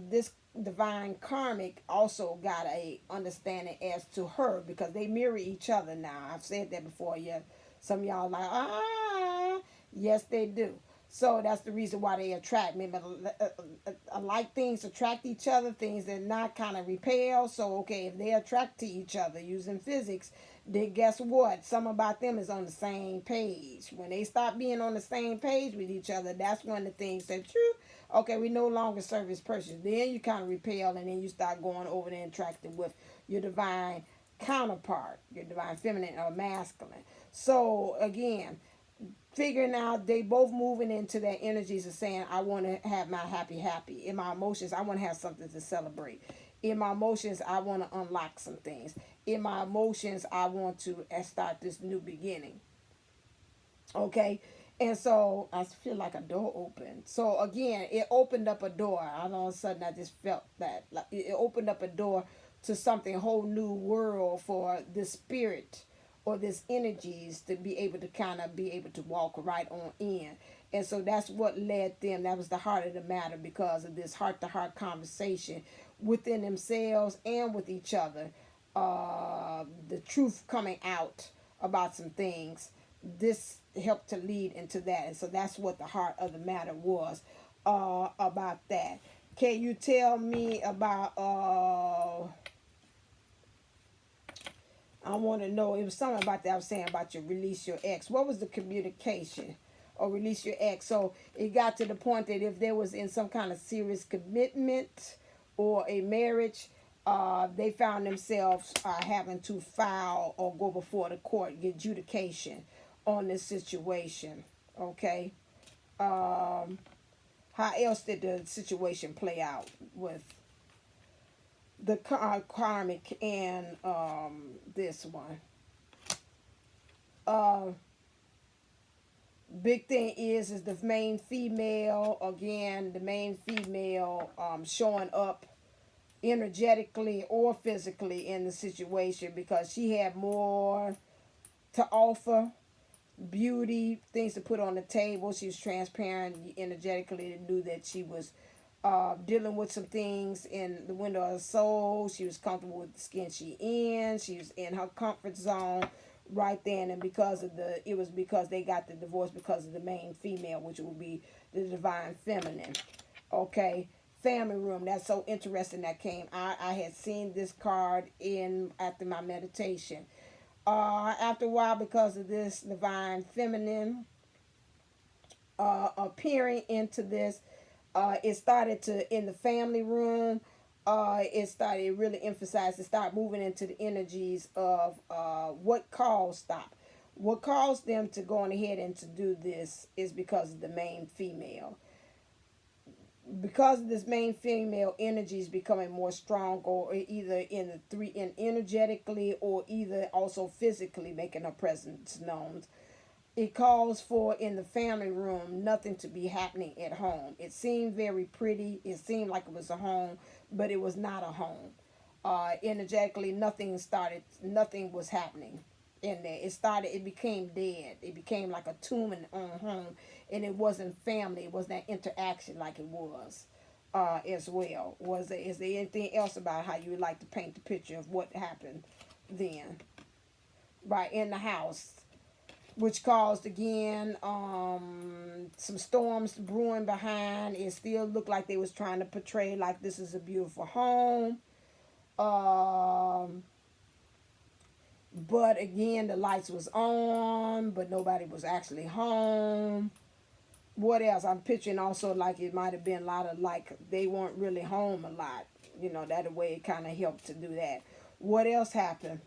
this divine karmic also got a understanding as to her, because they mirror each other now. I've said that before. Yeah, some of y'all like, yes they do. So that's the reason why they attract. Maybe like things attract each other, things that not kind of repel. So okay, if they attract to each other using physics, then guess what? Some about them is on the same page. When they stop being on the same page with each other, that's when the things that okay, we no longer serve as persons. Then you kind of repel, and then you start going over there interacting with your divine counterpart, your divine feminine or masculine. So again, figuring out they both moving into their energies of saying, I want to have my happy. In my emotions, I want to have something to celebrate. In my emotions, I want to unlock some things. In my emotions, I want to start this new beginning. Okay. And so I feel like a door opened. So again, it opened up a door. All of a sudden I just felt that. Like it opened up a door to something, whole new world for the spirit or this energies to be able to kind of be able to walk right on in. And so that's what led them. That was the heart of the matter, because of this heart-to-heart conversation within themselves and with each other. The truth coming out about some things. This helped to lead into that. And so that's what the heart of the matter was about that. Can you tell me about I want to know, it was something about that I was saying about your release your ex. What was the communication or release your ex? So it got to the point that if there was in some kind of serious commitment or a marriage, they found themselves having to file or go before the court, get adjudication on this situation. Okay. How else did the situation play out with the karmic and this one? Big thing is the main female, again, the main female showing up energetically or physically in the situation, because she had more to offer, beauty, things to put on the table. She was transparent energetically, to knew that she was dealing with some things in the window of her soul. She was comfortable with the skin she in. She was in her comfort zone right then, and because of it was because they got the divorce because of the main female, which would be the divine feminine. Okay, family room. That's so interesting that came. I had seen this card after my meditation. After a while, because of this divine feminine appearing into this, it started to, in the family room, it really emphasized, to start moving into the energies of what caused them to go on ahead and to do this is because of the main female. Because of this main female energy is becoming more strong, or either in energetically, or either also physically making her presence known. It calls for, in the family room, nothing to be happening at home. It seemed very pretty. It seemed like it was a home, but it was not a home. Energetically, nothing was happening in there. It became dead. It became like a tomb in own home, and it wasn't family. It wasn't that interaction like it was as well. Is there anything else about how you would like to paint the picture of what happened then? Right, in the house, which caused, again, some storms brewing behind. It still looked like they was trying to portray like this is a beautiful home. But again, the lights was on, but nobody was actually home. What else? I'm picturing also like it might have been a lot of, like, they weren't really home a lot. That way it kind of helped to do that. What else happened?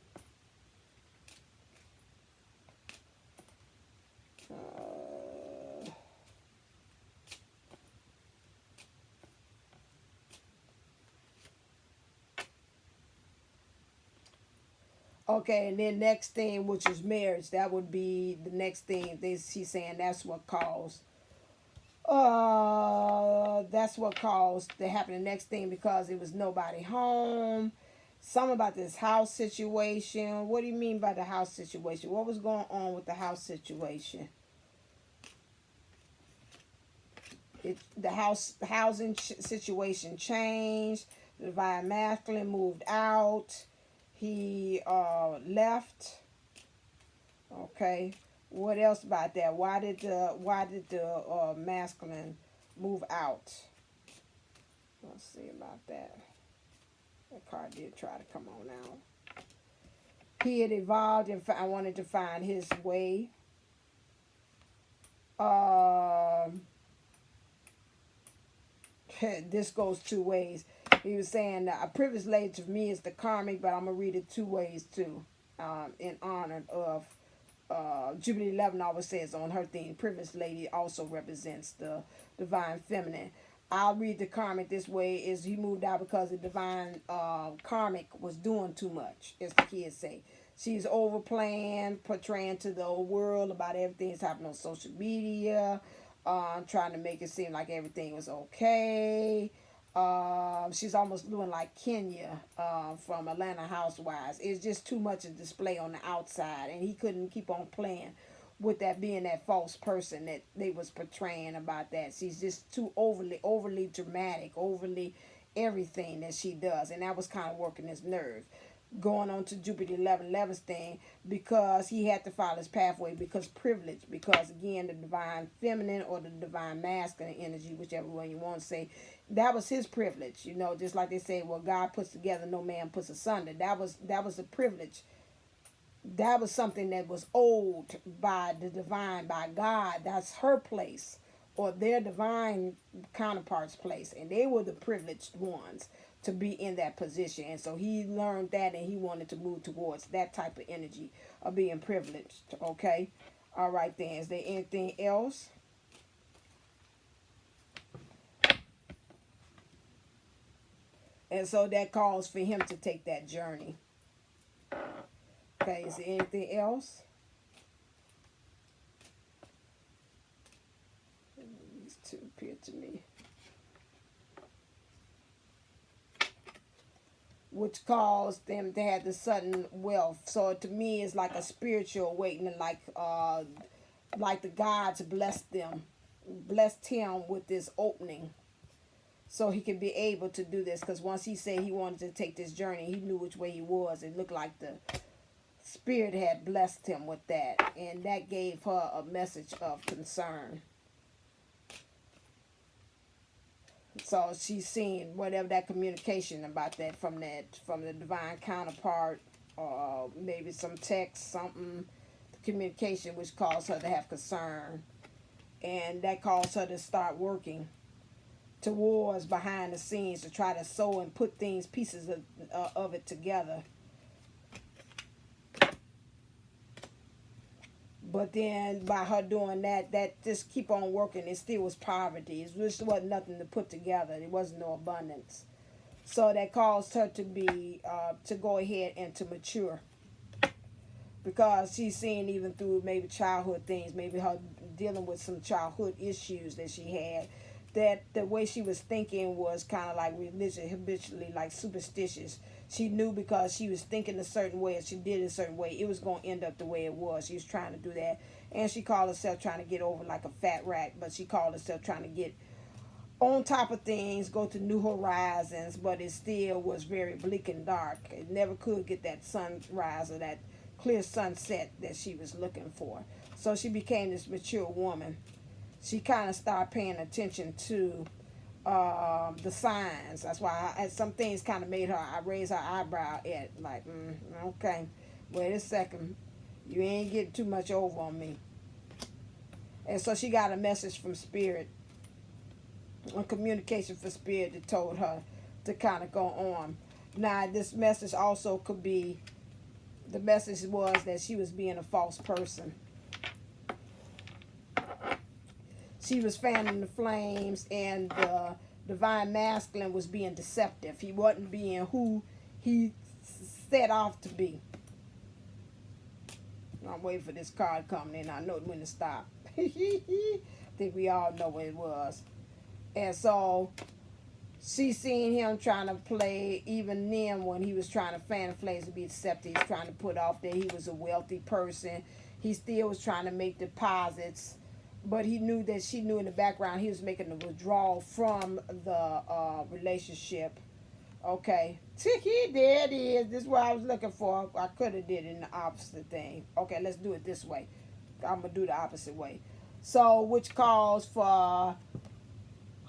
Okay, and then next thing, which is marriage, that would be the next thing. She's saying that's what caused to happen. The next thing, because it was nobody home. Something about this house situation. What do you mean by the house situation? What was going on with the house situation? The housing situation changed. The divine masculine moved out. He left. Okay. What else about that? Why did the masculine move out? Let's see about that. That card did try to come on out. He had evolved and wanted to find his way. This goes two ways. He was saying a privileged lady to me is the karmic, but I'm going to read it two ways too, in honor of Jubilee 11 always says on her theme, privileged lady also represents the divine feminine. I'll read the karmic this way: is he moved out because the divine karmic was doing too much, as the kids say. She's overplaying, portraying to the whole world about everything that's happening on social media, trying to make it seem like everything was okay. She's almost doing like Kenya from Atlanta Housewives. It's just too much of display on the outside, and he couldn't keep on playing with that, being that false person that they was portraying about that. She's just too overly dramatic, overly everything that she does, and that was kind of working his nerve. Going on to Jupiter 11's thing, because he had to follow his pathway, because privilege, because again, the divine feminine or the divine masculine energy, whichever one you want to say, that was his privilege. Just like they say, well, God puts together, no man puts asunder. That was a privilege. That was something that was owed by the divine, by God. That's her place, or their divine counterpart's place, and they were the privileged ones to be in that position. And so he learned that, and he wanted to move towards that type of energy of being privileged. Okay, all right then. Is there anything else? And so that calls for him to take that journey. Okay, is there anything else? to me. Which caused them to have the sudden wealth. So to me, it's like a spiritual awakening, like the gods blessed him with this opening, so he could be able to do this. Because once he said he wanted to take this journey, he knew which way he was. It looked like the Spirit had blessed him with that, and that gave her a message of concern. So she's seen whatever that communication about that from the divine counterpart, or maybe some text, something, communication, which caused her to have concern, and that caused her to start working towards behind the scenes to try to sew and put pieces of it together. But then by her doing that just keep on working, it still was poverty. It just wasn't nothing to put together. There wasn't no abundance. So that caused her to be, to go ahead and to mature. Because she's seen even through maybe childhood things, maybe her dealing with some childhood issues that she had, that the way she was thinking was kind of like religious, habitually, like superstitious. She knew because she was thinking a certain way and she did it a certain way, it was going to end up the way it was. She was trying to do that. And she called herself trying to get over like a fat rat, but she called herself trying to get on top of things, go to new horizons, but it still was very bleak and dark. It never could get that sunrise or that clear sunset that she was looking for. So she became this mature woman. She kind of started paying attention to the signs. That's why some things kind of made her, I raised her eyebrow at, like, okay, wait a second, you ain't getting too much over on me. And so she got a message from Spirit, a communication from Spirit that told her to kind of go on. Now, this message also could be, the message was that she was being a false person. She was fanning the flames, and the divine masculine was being deceptive. He wasn't being who he set off to be. I'm waiting for this card coming in. I know when to stop. I think we all know what it was. And so she seen him trying to play, even then when he was trying to fan the flames to be deceptive. He's trying to put off that he was a wealthy person. He still was trying to make deposits. But he knew that she knew in the background he was making a withdrawal from the relationship. Okay. There it is. This is what I was looking for. I could have did it in the opposite thing. Okay, let's do it this way. I'm going to do the opposite way. So, which calls for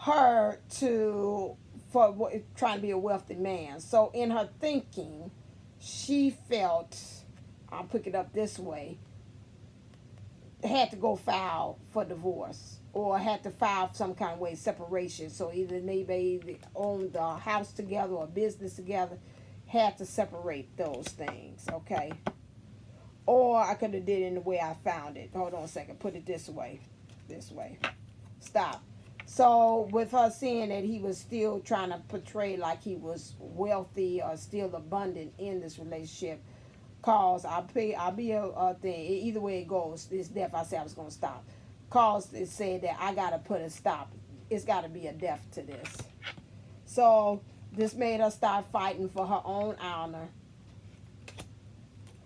her trying to be a wealthy man. So, in her thinking, she felt, I'll pick it up this way, had to go file for divorce, or had to file some kind of way separation. So either maybe they owned the house together or business together, had to separate those things, okay? Or I could have did it in the way I found it. Hold on a second. Put it this way. Stop. So with her seeing that he was still trying to portray like he was wealthy or still abundant in this relationship, cause I'll be a thing. Either way it goes, it's death. I said I was going to stop. Cause it said that I got to put a stop. It's got to be a death to this. So this made her start fighting for her own honor,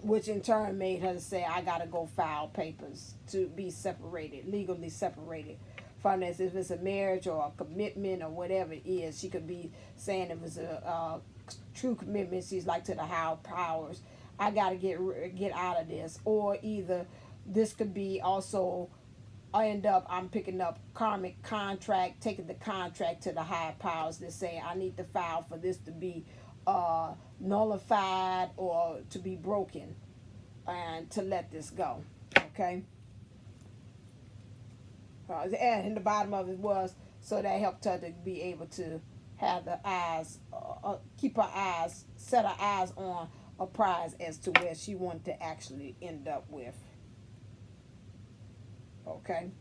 which in turn made her say, I got to go file papers to be separated, legally separated from this. If it's a marriage or a commitment or whatever it is, she could be saying if it's a true commitment, she's like to the higher powers, I got to get out of this. Or either this could be also, I'm picking up karmic contract, taking the contract to the higher powers that say I need to file for this to be nullified or to be broken and to let this go. Okay? And in the bottom of it was, so that helped her to be able to have the eyes, keep her eyes, set her eyes on a prize as to where she wanted to actually end up with. Okay?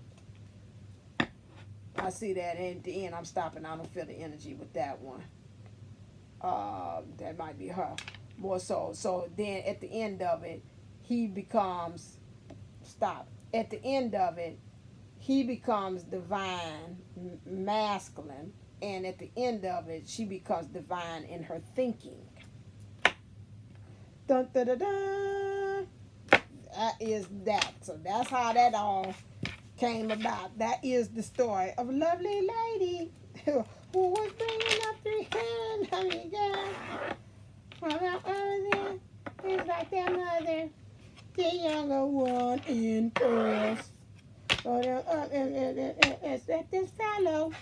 I see that, and at the end I'm stopping. I don't feel the energy with that one. That might be her. More so. So then at the end of it, he becomes, stop. At the end of it, he becomes divine masculine, and at the end of it, she becomes divine in her thinking. Dun, dun, dun, dun. That is that. So that's how that all came about. That is the story of a lovely lady who was bringing up 300 girls. It's like their mother, the younger one in girls. So it's that this fellow,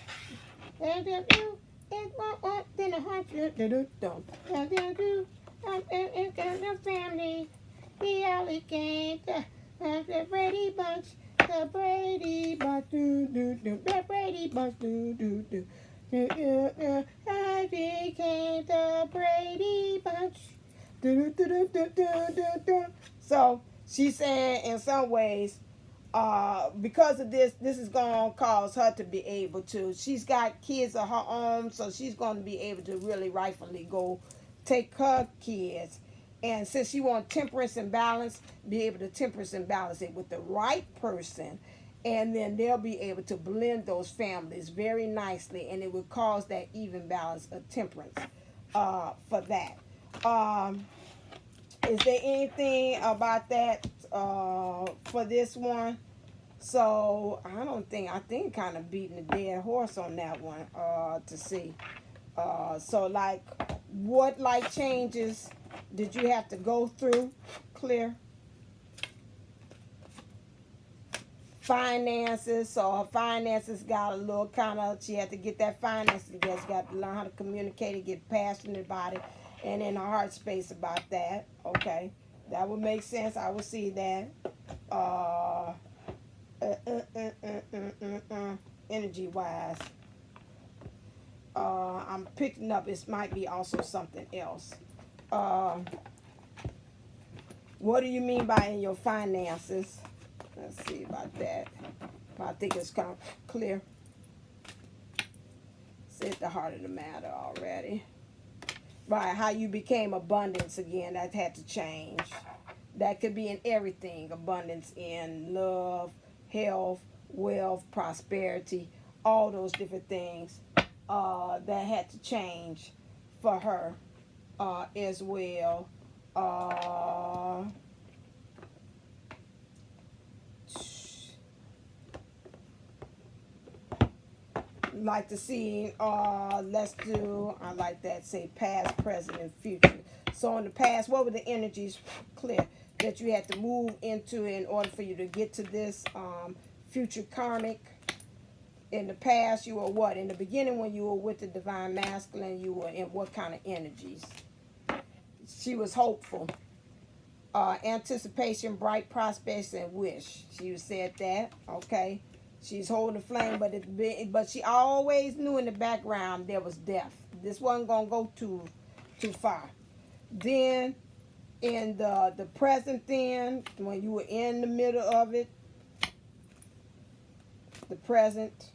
and if you, it's one, then a hundred, and then you, the family, the alligator, the Brady Bunch, the Brady Bunch, the Brady Bunch, I became the Brady Bunch. So she said in some ways, because of this is going to cause her to be able to, she's got kids of her own, so she's going to be able to really rightfully go take her kids. And since she wants temperance and balance, be able to temperance and balance it with the right person. And then they'll be able to blend those families very nicely, and it would cause that even balance of temperance for that. Is there anything about that for this one? So I think kind of beating a dead horse on that one to see. So like, what like changes did you have to go through? Clear. Finances. So her finances got a little kind of, she had to get that finances together. She got to learn how to communicate and get passionate about it, and in her heart space about that. Okay, that would make sense. I would see that. Energy wise, I'm picking up, it might be also something else. What do you mean by in your finances? Let's see about that. I think it's kind of clear. It's at the heart of the matter already. Right, how you became abundance again, that had to change. That could be in everything. Abundance in love, health, wealth, prosperity, all those different things that had to change for her as well. Like to see, let's do, I like that, say past, present, and future. So in the past, what were the energies, clear, that you had to move into in order for you to get to this future karmic? In the past, you were what? In the beginning, when you were with the divine masculine, you were in what kind of energies? She was hopeful. Anticipation, bright prospects, and wish. She said that, okay? She's holding the flame, but she always knew in the background there was death. This wasn't going to go too far. Then, in the present then, when you were in the middle of it, the present,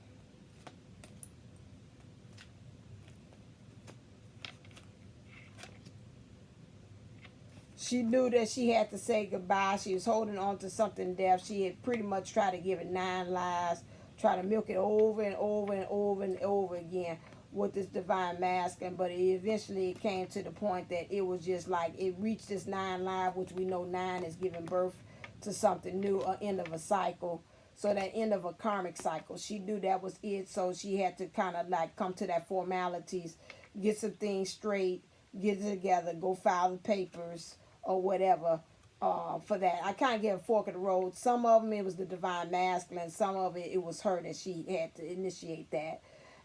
she knew that she had to say goodbye. She was holding on to something deaf. She had pretty much tried to give it 9 lives, try to milk it over and over and over and over again with this divine masculine, but eventually it came to the point that it was just like it reached this 9 life, which we know 9 is giving birth to something new, an end of a cycle. So that end of a karmic cycle, she knew that was it. So she had to kind of like come to that formalities, get some things straight, get it together, go file the papers or whatever for that. I kind of get a fork of the road. Some of them it was the divine masculine. Some of it was her that she had to initiate that.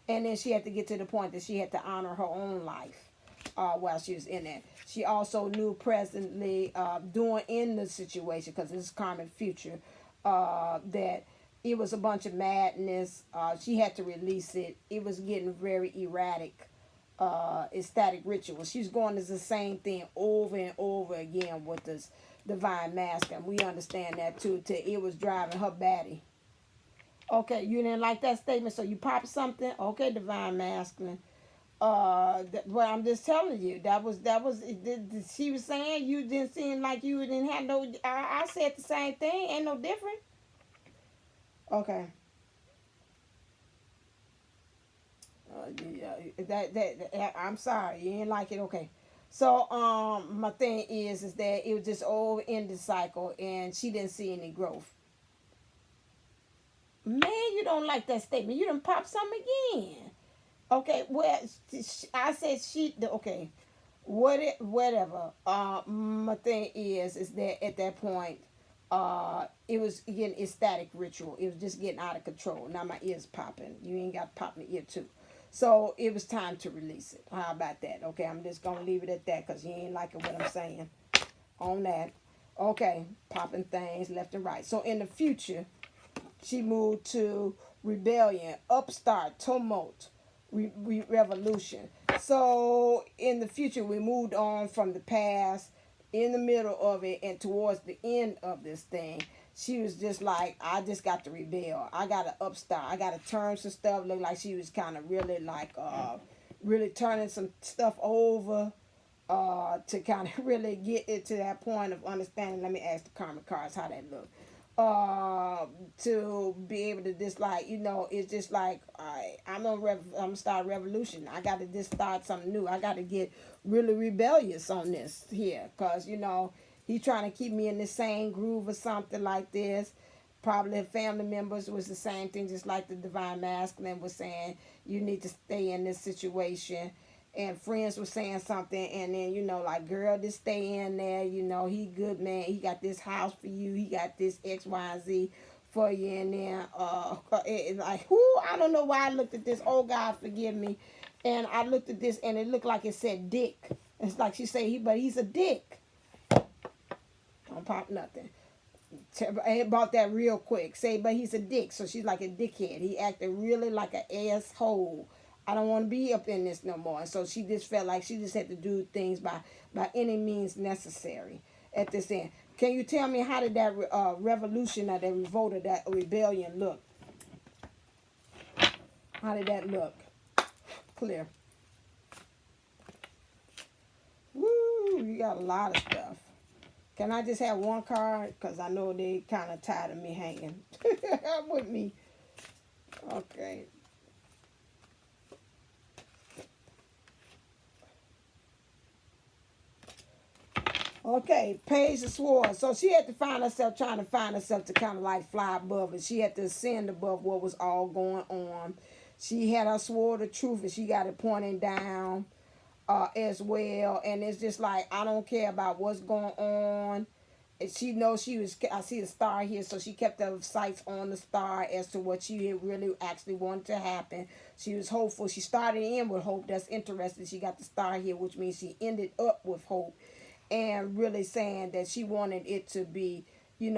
And then she had to get to the point that she had to honor her own life while she was in it. She also knew presently, doing in the situation, because this is karmic future, that it was a bunch of madness. She had to release it. It was getting very erratic, ecstatic rituals. She's going to the same thing over and over again with this divine masculine. We understand that too, till it was driving her batty. Okay, you didn't like that statement, so you popped something. Okay, divine masculine. Well, I'm just telling you, that was. She was saying you didn't seem like you didn't have no. I said the same thing. Ain't no different. Okay. I'm sorry, you ain't like it, okay. So my thing is that it was just over in the cycle, and she didn't see any growth. Man, you don't like that statement. You done pop some again. Okay, well, I said she. Okay, whatever. My thing is that at that point, it was getting ecstatic ritual. It was just getting out of control. Now my ears popping. You ain't got to pop my ear too. So it was time to release it. How about that? Okay, I'm just gonna leave it at that because you ain't liking what I'm saying on that. Okay, popping things left and right. So in the future, she moved to rebellion, upstart, tumult, revolution. So in the future, we moved on from the past, in the middle of it, and towards the end of this thing. She was just like, I just got to rebel. I got to upstart. I got to turn some stuff. Looked like she was kind of really like, really turning some stuff over to kind of really get it to that point of understanding. Let me ask the karmic cards how that look. To be able to just like, it's just like I'm gonna start a revolution. I got to just start something new. I got to get really rebellious on this here, cause he trying to keep me in the same groove or something like this. Probably family members was the same thing, just like the divine masculine was saying, you need to stay in this situation. And friends were saying something, and then like, girl, just stay in there. He good man. He got this house for you. He got this X, Y, and Z for you. And then like, I don't know why I looked at this. Oh God, forgive me. And I looked at this, and it looked like it said dick. It's like she said, but he's a dick. Don't pop nothing. It brought that real quick. Say, but he's a dick. So she's like a dickhead. He acted really like an asshole. I don't want to be up in this no more. And so she just felt like she just had to do things by any means necessary at this end. Can you tell me how did that revolution or that revolt or that rebellion look? How did that look? Clear. Woo, you got a lot of stuff. Can I just have one card? Because I know they kind of tired of me hanging with me. Okay. Okay, Page of Swords. So she had to find herself, trying to find herself to kind of like fly above it. She had to ascend above what was all going on. She had her sword of truth, and she got it pointing down as well. And it's just like, I don't care about what's going on. And she knows she was, I see the star here, so she kept her sights on the star as to what she really actually wanted to happen. She was hopeful. She started in with hope. That's interesting. She got the star here, which means she ended up with hope. And really saying that she wanted it to be, she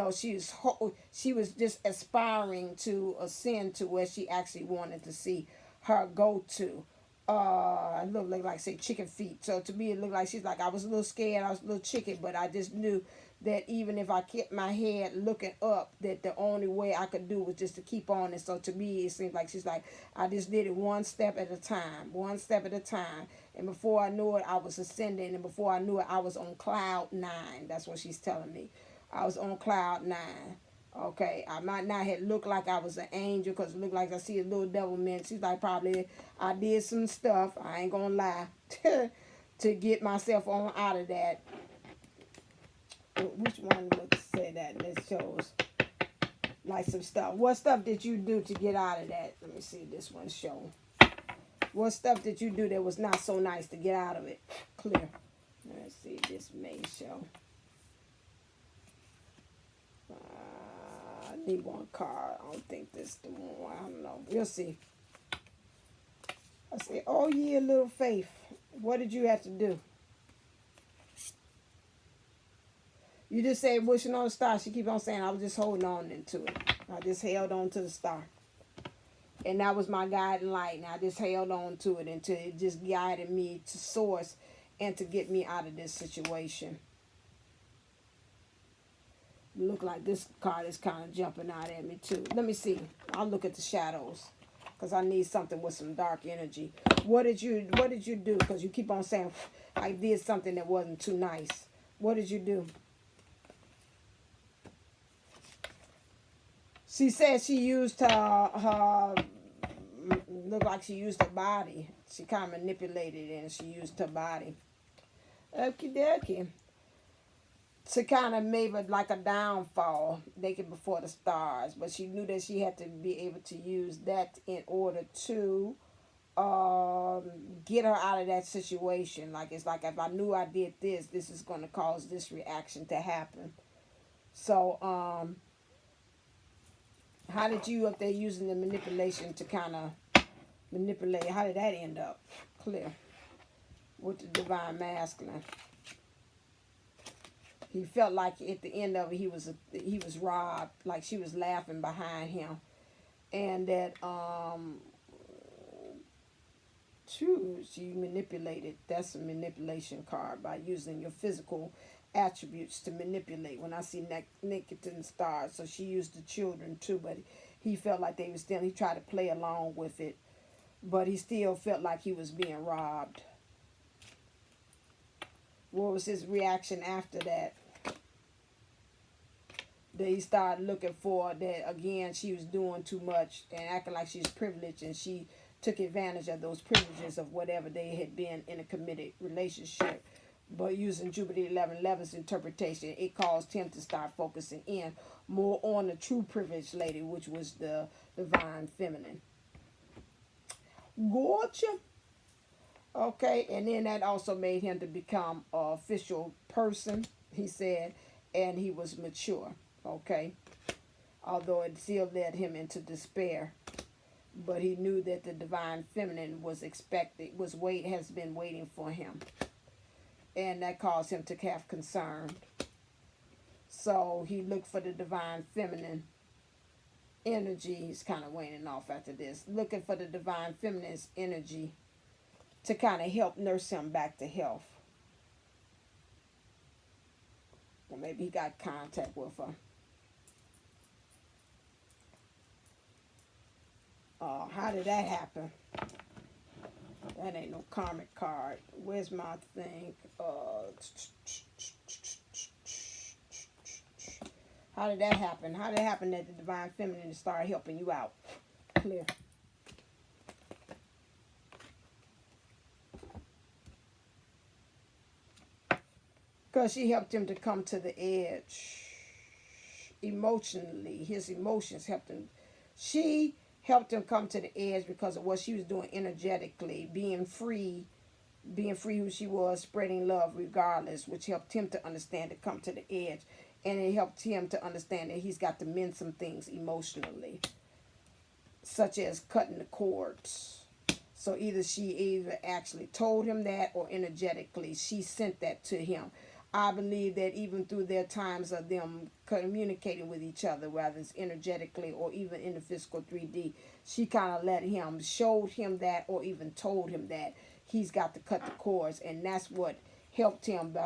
was just aspiring to ascend to where she actually wanted to see her go to. It looked like say chicken feet. So to me, it looked like she's like, I was a little scared, I was a little chicken, but I just knew that even if I kept my head looking up, that the only way I could do was just to keep on. And so to me, it seems like she's like, I just did it one step at a time, one step at a time. And before I knew it, I was ascending. And before I knew it, I was on cloud 9. That's what she's telling me. I was on cloud 9. Okay, I might not have looked like I was an angel, because it looked like I see a little devil man. She's like, probably I did some stuff, I ain't gonna lie, to get myself on out of that. Which one would say that? That shows like some stuff. What stuff did you do to get out of that? Let me see this one show. What stuff did you do that was not so nice to get out of it? Clear. Let's see, this may show. I need one card. I don't think this is the one. I don't know. We'll see. I say, oh yeah, little faith. What did you have to do? You just say wishing on a star. She keep on saying, I was just holding on into it. I just held on to the star. And that was my guiding light. And I just held on to it until it just guided me to source and to get me out of this situation. Look like this card is kind of jumping out at me too. Let me see. I'll look at the shadows, because I need something with some dark energy. What did you do? Because you keep on saying, I did something that wasn't too nice. What did you do? She said she used her Looked like she used her body. She kind of manipulated it and she used her body. Okie dokie. To kind of maybe like a downfall, naked before the stars. But she knew that she had to be able to use that in order to get her out of that situation. Like, it's like, if I knew I did this, this is going to cause this reaction to happen. So, how did you up there using the manipulation to kind of manipulate? How did that end up? Clear. With the divine masculine. He felt like at the end of it, he was robbed. Like she was laughing behind him. And that, she manipulated. That's a manipulation card, by using your physical attributes to manipulate. When I see naked in the stars, so she used the children too, but he felt like they were still, he tried to play along with it, but he still felt like he was being robbed. What was his reaction after that? That he started looking for that again, she was doing too much and acting like she's privileged, and she took advantage of those privileges of whatever they had been in a committed relationship. But using Jupiter 11's interpretation, it caused him to start focusing in more on the true privileged lady, which was the divine feminine. Gotcha. Okay, and then that also made him to become an official person, he said, and he was mature. Okay, although it still led him into despair, but he knew that the divine feminine was expected, has been waiting for him, and that caused him to have concern. So he looked for the divine feminine energy. He's kind of waning off after this, looking for the divine feminine's energy to kind of help nurse him back to health. Or maybe he got contact with her. How did that happen? That ain't no karmic card. Where's my thing? How did that happen? How did it happen that the divine feminine started helping you out? Clear. Because she helped him to come to the edge. Emotionally. His emotions helped him. She helped him come to the edge because of what she was doing energetically. Being free who she was, spreading love regardless, which helped him to understand to come to the edge. And it helped him to understand that he's got to mend some things emotionally. Such as cutting the cords. So she actually told him that, or energetically she sent that to him. I believe that even through their times of them communicating with each other, whether it's energetically or even in the physical 3D, she kind of showed him that, or even told him that he's got to cut the cords. And that's what helped him,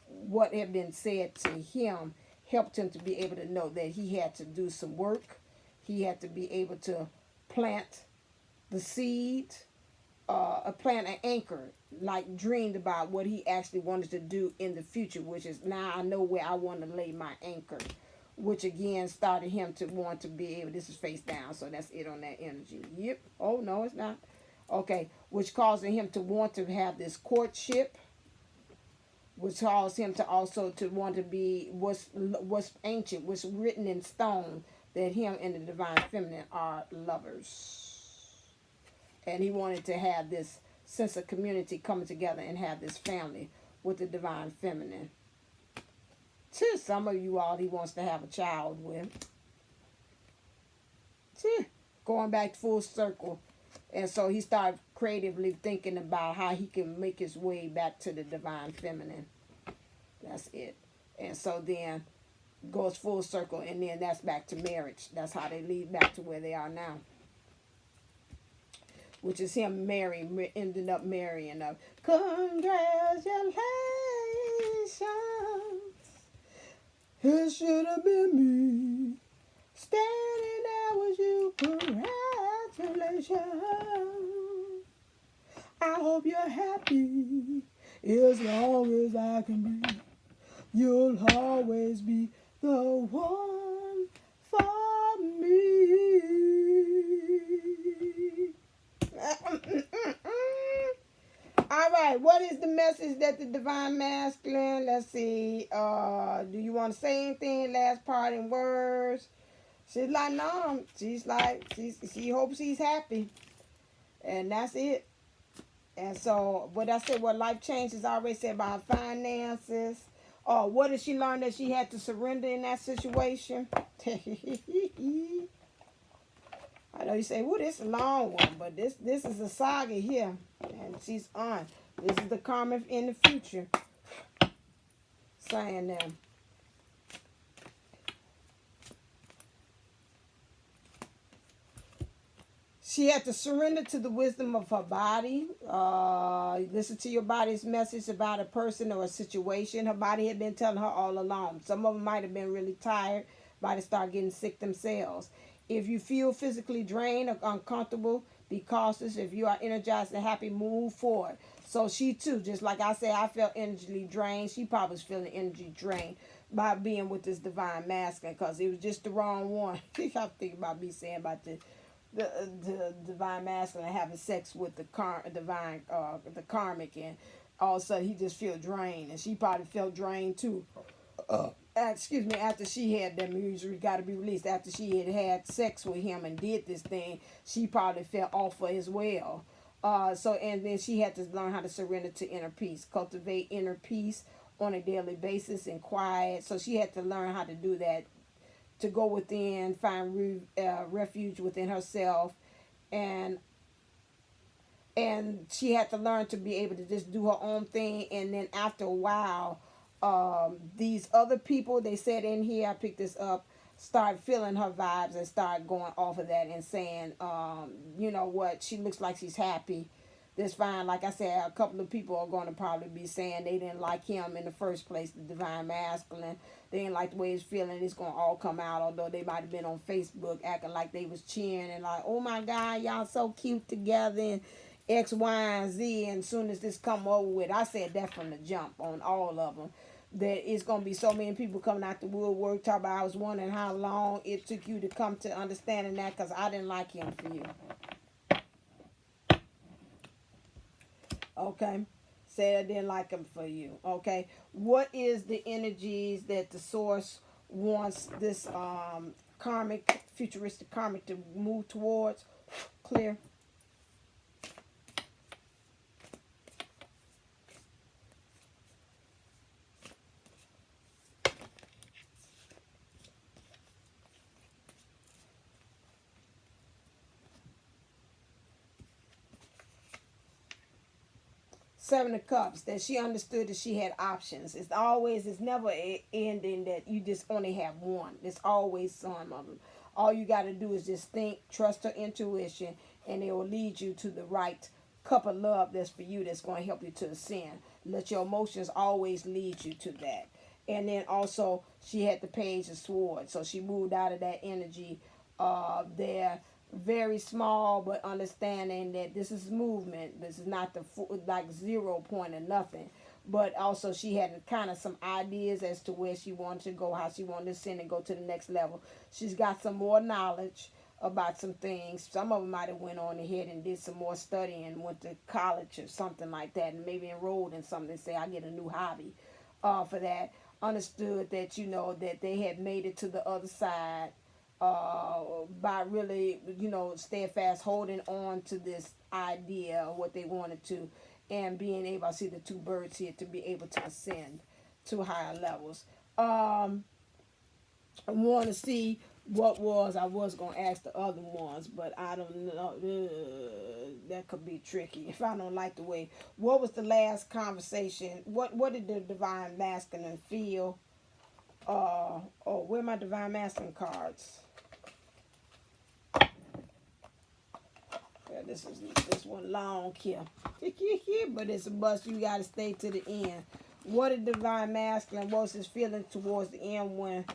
what had been said to him, helped him to be able to know that he had to do some work. He had to be able to plant the seed, plant an anchor, like dreamed about what he actually wanted to do in the future, which is, now I know where I want to lay my anchor, which again started him to want to be able, this is face down, so that's it on that energy. Yep. Oh, no, it's not. Okay. Which causing him to want to have this courtship, which caused him to also to want to be what's ancient, what's written in stone, that him and the divine feminine are lovers. And he wanted to have this sense of community coming together and have this family with the divine feminine. To some of you all, he wants to have a child with. Going back full circle. And so he started creatively thinking about how he can make his way back to the divine feminine. That's it. And so then goes full circle, and then that's back to marriage. That's how they lead back to where they are now. Which is him ended up marrying her. Congratulations. It should have been me. Standing there with you. Congratulations. I hope you're happy. As long as I can be. You'll always be the one for me. All right, what is the message that the divine masculine? Let's see. Do you want to say anything? Last part in words. She's like, no. She's like, she hopes he's happy, and that's it. And so, what I said, what life changes, I already said about her finances. What did she learn that she had to surrender in that situation? I know you say, "Well, this is a long one," but this is a saga here, and she's on. This is the karma in the future, saying that. She had to surrender to the wisdom of her body. Listen to your body's message about a person or a situation. Her body had been telling her all along. Some of them might have been really tired, might have started getting sick themselves. If you feel physically drained or uncomfortable, be cautious. If you are energized and happy, move forward. So she too, just like I said, I felt energy drained. She probably was feeling energy drained by being with this divine masculine, because it was just the wrong one. I'm thinking about me saying about the divine masculine having sex with the karmic, and all of a sudden he just feel drained, and she probably felt drained too. Excuse me, after she had them usually got to be released, after she had sex with him and did this thing, she probably felt awful as well. And then she had to learn how to surrender to inner peace, cultivate inner peace on a daily basis and quiet. So she had to learn how to do that, to go within, find refuge within herself, and she had to learn to be able to just do her own thing. And then after a while, these other people, they said in here, I picked this up, start feeling her vibes and start going off of that and saying, you know what, she looks like she's happy. That's fine. Like I said, a couple of people are going to probably be saying they didn't like him in the first place, the divine masculine. They didn't like the way he's feeling. It's going to all come out, although they might have been on Facebook acting like they was cheering and like, oh my God, y'all so cute together and X, Y, and Z. And as soon as this come over with, I said that from the jump on all of them, that it's going to be so many people coming out the woodwork talking about, I was wondering how long it took you to come to understanding that, because I didn't like him for you. Okay, say I didn't like him for you. Okay, what is the energies that the source wants this karmic, futuristic karmic to move towards? Clear. Seven of Cups, that she understood that she had options. It's never an ending that you just only have one. There's always some of them. All you got to do is just think, trust her intuition, and it will lead you to the right cup of love that's for you, that's going to help you to ascend. Let your emotions always lead you to that. And then also, she had the Page of Swords, so she moved out of that energy there, very small, but understanding that this is movement. This is not the like 0 point or nothing. But also she had kind of some ideas as to where she wanted to go, how she wanted to send and go to the next level. She's got some more knowledge about some things. Some of them might have went on ahead and did some more studying, went to college or something like that, and maybe enrolled in something, say I get a new hobby for that. Understood that, you know, that they had made it to the other side by really, you know, steadfast holding on to this idea of what they wanted to, and being able, I see the two birds here, to be able to ascend to higher levels. I want to see what was, I was going to ask the other ones, but I don't know. That could be tricky if I don't like the way. What was the last conversation? What did the divine masculine feel? Where are my divine masculine cards? Yeah, this one long here. But it's a bust. You got to stay to the end. What did divine masculine, was his feeling towards the end when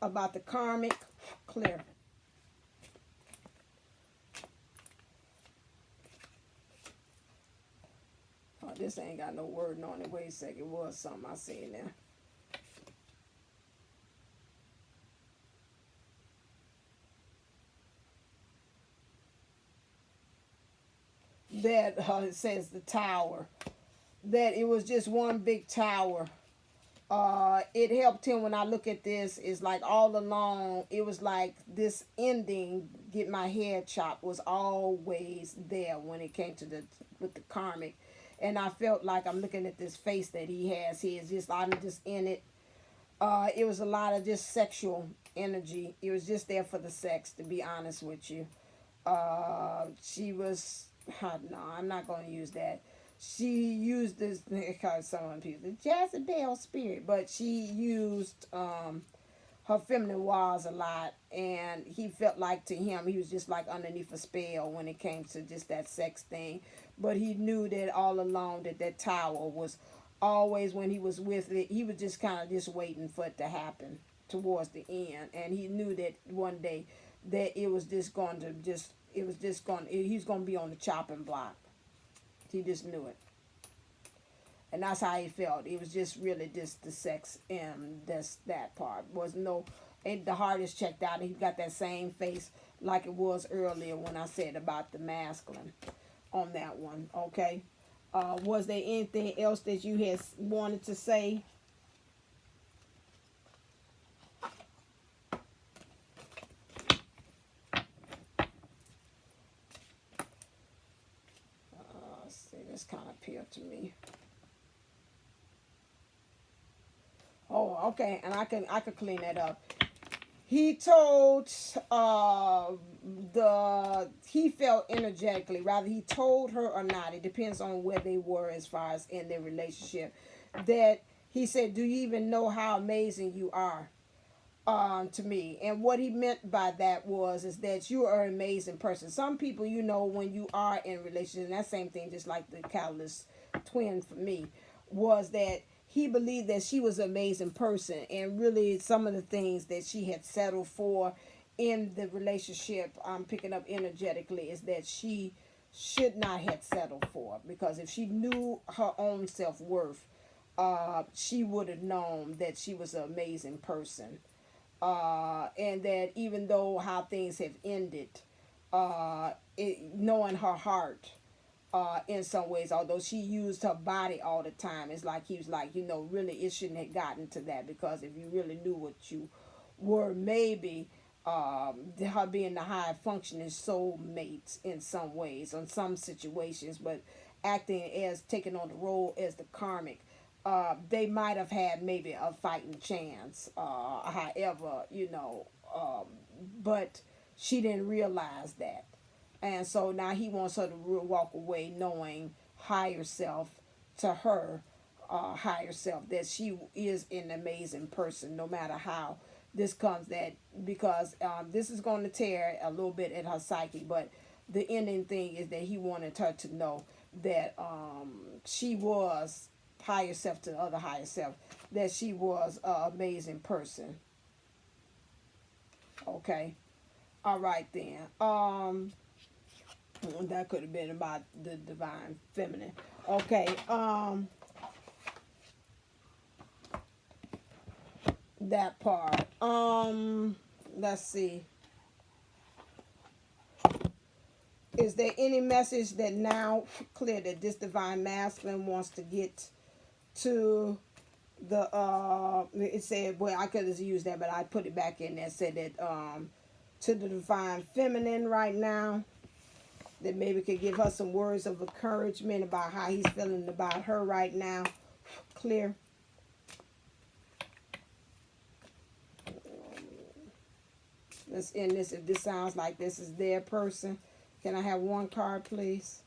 about the karmic? Clear. Oh, this ain't got no wording on it. Wait a second. It was something I seen there. that it says the tower, that it was just one big tower. It helped him when I look at this. It's like all along, it was like this ending, get my head chopped, was always there when it came to with the karmic. And I felt like I'm looking at this face that he has. He is just, I'm just in it. It was a lot of just sexual energy. It was just there for the sex, to be honest with you. She was, no, I'm not going to use that. She used this, because some people, the Jezebel spirit, but she used her feminine wiles a lot, and he felt like to him he was just like underneath a spell when it came to just that sex thing. But he knew that all along that tower was always, when he was with it, he was just kind of just waiting for it to happen towards the end, and he knew that one day that it was just going to just, it was just going, he's going to be on the chopping block. He just knew it. And that's how he felt. It was just really just the sex, and that part was no, and the heart is checked out. He got that same face like it was earlier when I said about the masculine on that one. Okay. Was there anything else that you had wanted to say? See, this kind of appealed to me. Oh, okay, and I could clean that up. He told he felt energetically, rather he told her or not, it depends on where they were as far as in their relationship, that he said, do you even know how amazing you are to me? And what he meant by that is that you are an amazing person. Some people, you know, when you are in a relationship, and that same thing, just like the catalyst twin for me, was that he believed that she was an amazing person, and really some of the things that she had settled for in the relationship, I'm picking up energetically, is that she should not have settled for, because if she knew her own self-worth, she would have known that she was an amazing person, and that even though how things have ended, knowing her heart, in some ways, although she used her body all the time, it's like he was like, you know, really it shouldn't have gotten to that, because if you really knew what you were, maybe her being the high functioning soulmates in some ways, on some situations, but acting as taking on the role as the karmic, they might have had maybe a fighting chance, however, you know, but she didn't realize that. And so now he wants her to walk away knowing higher self, to her, higher self, that she is an amazing person, no matter how this comes, that because this is going to tear a little bit at her psyche, but the ending thing is that he wanted her to know that she was higher self to the other higher self, that she was an amazing person. Okay. All right then. That could have been about the divine feminine. Okay. That part. Let's see. Is there any message that now clear that this divine masculine wants to get to the it said, well, I could have used that, but I put it back in there, said that to the divine feminine right now, that maybe could give her some words of encouragement about how he's feeling about her right now. Clear. Let's end this. If this sounds like this is their person, can I have one card, please?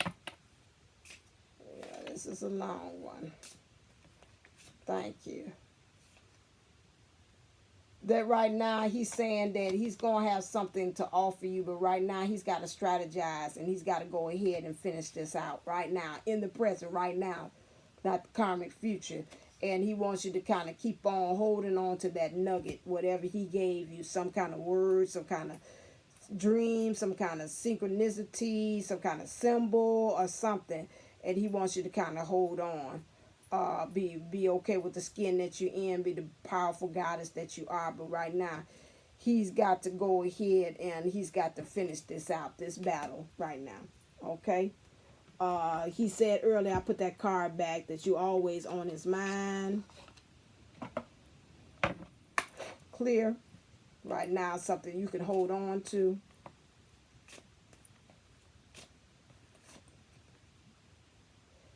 Yeah, this is a long one. Thank you. That right now he's saying that he's going to have something to offer you, but right now he's got to strategize, and he's got to go ahead and finish this out right now, in the present, right now, not the karmic future. And he wants you to kind of keep on holding on to that nugget, whatever he gave you, some kind of word, some kind of dream, some kind of synchronicity, some kind of symbol or something. And he wants you to kind of hold on. Be okay with the skin that you're in, be the powerful goddess that you are. But right now, he's got to go ahead and he's got to finish this out, this battle right now. Okay. He said earlier, I put that card back, that you always on his mind. Clear. Right now, something you can hold on to.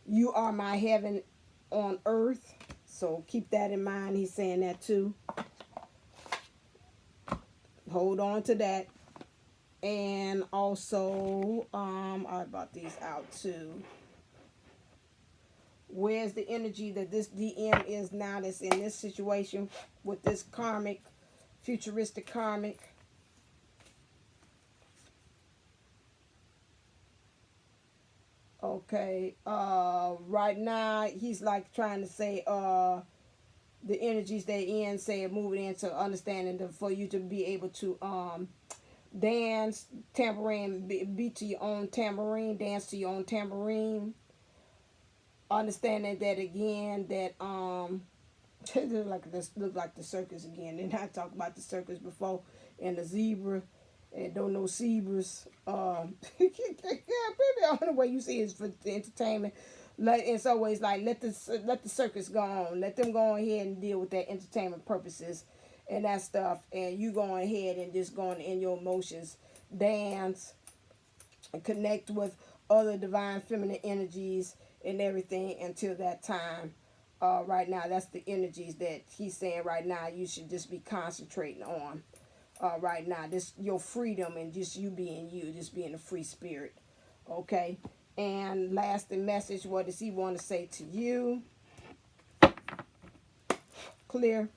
You are my heaven on earth. So keep that in mind. He's saying that too. Hold on to that. And also, I brought these out too. Where's the energy that this DM is now that's in this situation with this karmic, futuristic karmic? Okay, right now he's like trying to say, the energies they in, say moving into understanding for you to be able to, dance, tambourine, beat to your own tambourine, dance to your own tambourine. Understanding that again, that look like the circus again. And I talked about the circus before, and the zebra, and don't know zebras. Yeah, maybe the only way you see it is for the entertainment. Like, it's always like let the circus go on, let them go ahead and deal with their entertainment purposes and that stuff, and you going ahead and just going in your emotions, dance, and connect with other divine feminine energies and everything until that time. Right now, that's the energies that he's saying right now you should just be concentrating on. Right now, this your freedom and just you being you, just being a free spirit. Okay. And last, the message, what does he want to say to you? Clear.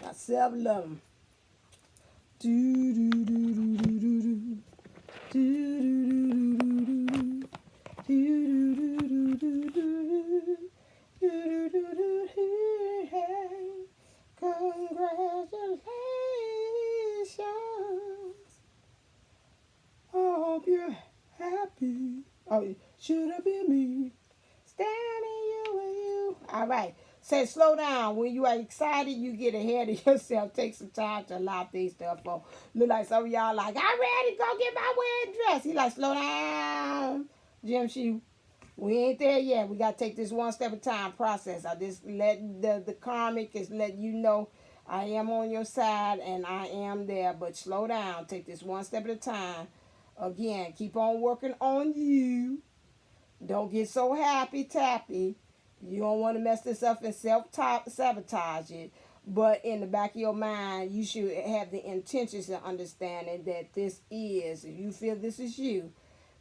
Now, self-love. Do do do do do do do. Do do do do do do. Do do do do do do. Do do do do do. Hey, congratulations. I hope you're happy. Oh, should have been me. Standing you and you. All right. Say slow down. When you are excited, you get ahead of yourself. Take some time to allow things to unfold. Look like some of y'all like, I'm ready to go get my wedding dress. He like, slow down. Jim Shoe. We ain't there yet. We got to take this one step at a time process. I just let the karmic is letting you know I am on your side and I am there. But slow down. Take this one step at a time. Again, keep on working on you. Don't get so happy-tappy. You don't want to mess this up and self-sabotage it. But in the back of your mind, you should have the intentions and understanding that this is, if you feel this is you,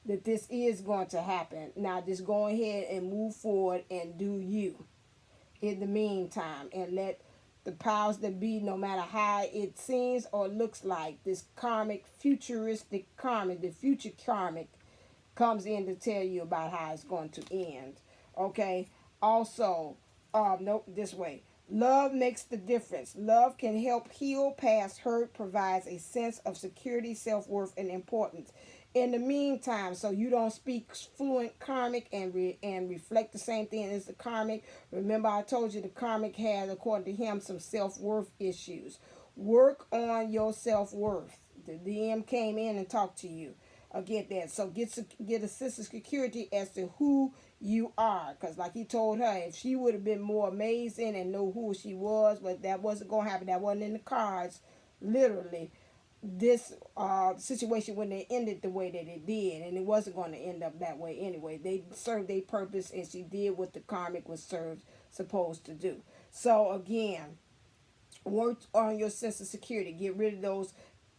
that this is going to happen. Now, just go ahead and move forward and do you in the meantime. And let the powers that be, no matter how it seems or looks like, this karmic, futuristic karmic, the future karmic, comes in to tell you about how it's going to end. Okay? Also, nope, this way. Love makes the difference. Love can help heal past hurt, provides a sense of security, self-worth, and importance. In the meantime, so you don't speak fluent karmic and reflect the same thing as the karmic. Remember, I told you the karmic has, according to him, some self-worth issues. Work on your self-worth. The DM came in and talked to you. Get that. So get a sense of security as to who you are. Because like he told her, if she would have been more amazing and know who she was, but that wasn't going to happen. That wasn't in the cards, literally. This situation when they ended the way that it did, and it wasn't going to end up that way anyway. They served their purpose, and she did what the karmic was supposed to do. So again, work on your sense of security. Get rid of those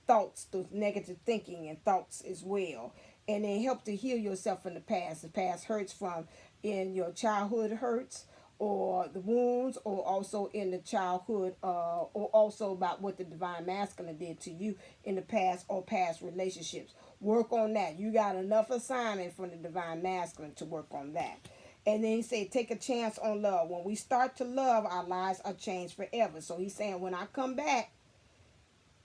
thoughts, those negative thinking and thoughts as well. And then help to heal yourself from the past. The past hurts from in your childhood hurts or the wounds, or also in the childhood, or also about what the divine masculine did to you in the past or past relationships. Work on that. You got enough assignment from the divine masculine to work on that. And then he said, take a chance on love. When we start to love, our lives are changed forever. So he's saying, when I come back,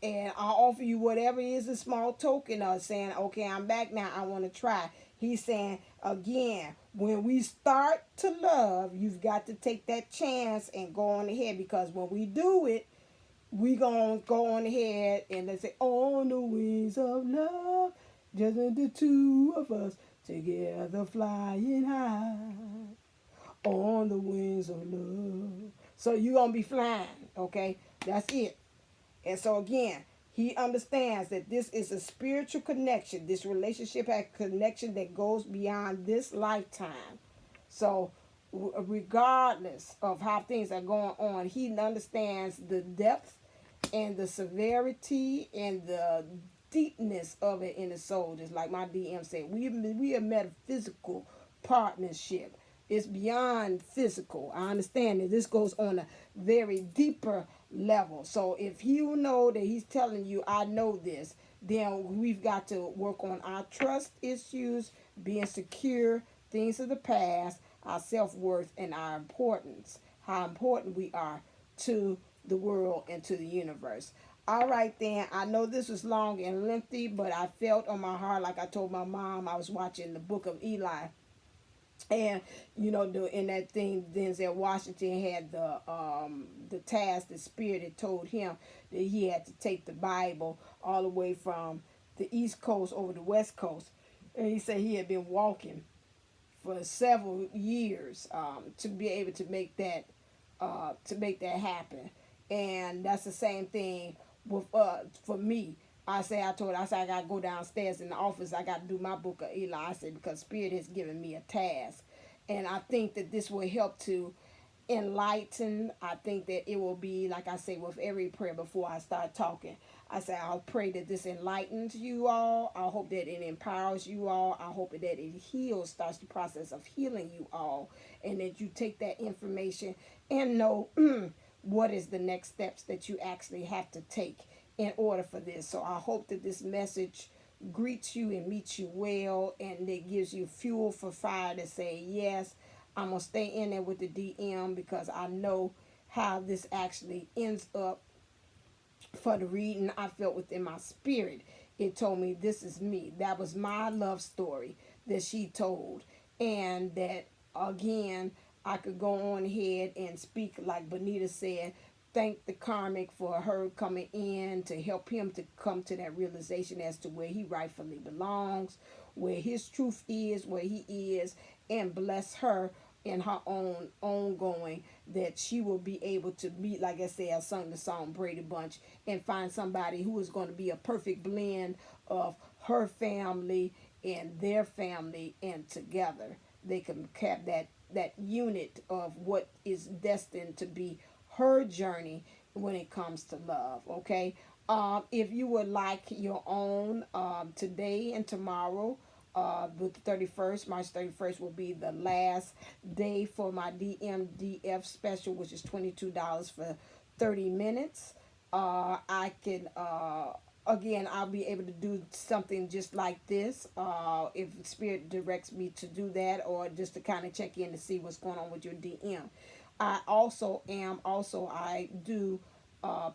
and I'll offer you whatever is a small token of saying, okay, I'm back now, I want to try. He's saying, again, when we start to love, you've got to take that chance and go on ahead, because when we do it, we going to go on ahead and let's say, on the wings of love, Just the two of us together flying high on the wings of love. So you're going to be flying, okay? That's it. And so again, he understands that this is a spiritual connection. This relationship has a connection that goes beyond this lifetime. So regardless of how things are going on, he understands the depth and the severity and the deepness of it in the soul. Just like my DM said, we are metaphysical partnership. It's beyond physical. I understand that this goes on a very deeper level. So if you know that he's telling you, I know this, then we've got to work on our trust issues, being secure, things of the past, our self-worth, and our importance, how important we are to the world and to the universe. All right, then. I know this was long and lengthy, but I felt on my heart, like I told my mom, I was watching the book of Eli. And in that thing, Denzel Washington had the task, the spirit had told him that he had to take the Bible all the way from the East Coast over the West Coast, and he said he had been walking for several years to be able to make that happen. And that's the same thing with for me. I said I gotta go downstairs in the office. I gotta do my book of Eli. I said because Spirit has given me a task, and I think that this will help to enlighten. I think that it will be, like I say with every prayer before I start talking, I say I'll pray that this enlightens you all. I hope that it empowers you all. I hope that it heals, starts the process of healing you all, and that you take that information and know what is the next steps that you actually have to take in order for this. So I hope that this message greets you and meets you well, and it gives you fuel for fire to say, yes, I'm going to stay in there with the DM, because I know how this actually ends up. For the reading I felt within my spirit, it told me this is me. That was my love story that she told. And that, again, I could go on ahead and speak, like Bonita said, thank the Karmic for her coming in to help him to come to that realization as to where he rightfully belongs, where his truth is, where he is, and bless her in her own ongoing, that she will be able to meet, like I said, I sung the song Brady Bunch, and find somebody who is going to be a perfect blend of her family and their family, and together they can have that unit of what is destined to be her journey when it comes to love. Okay. If you would like your own, today and tomorrow, the 31st, March 31st, will be the last day for my DMDF special, which is $22 for 30 minutes. I can, again, I'll be able to do something just like this if Spirit directs me to do that, or just to kind of check in to see what's going on with your DM. I do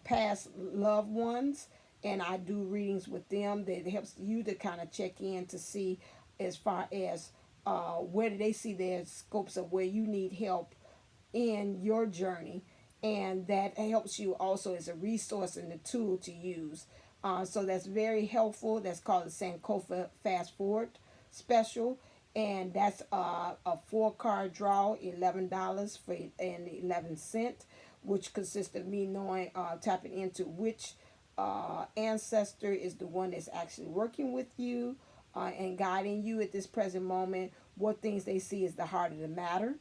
past loved ones, and I do readings with them that helps you to kind of check in to see as far as where do they see their scopes of where you need help in your journey, and that helps you also as a resource and a tool to use. So that's very helpful. That's called the Sankofa Fast Forward Special, and that's a 4-card draw, $11 for and 11 cents, which consists of me knowing, tapping into which ancestor is the one that's actually working with you and guiding you at this present moment, what things they see is the heart of the matter.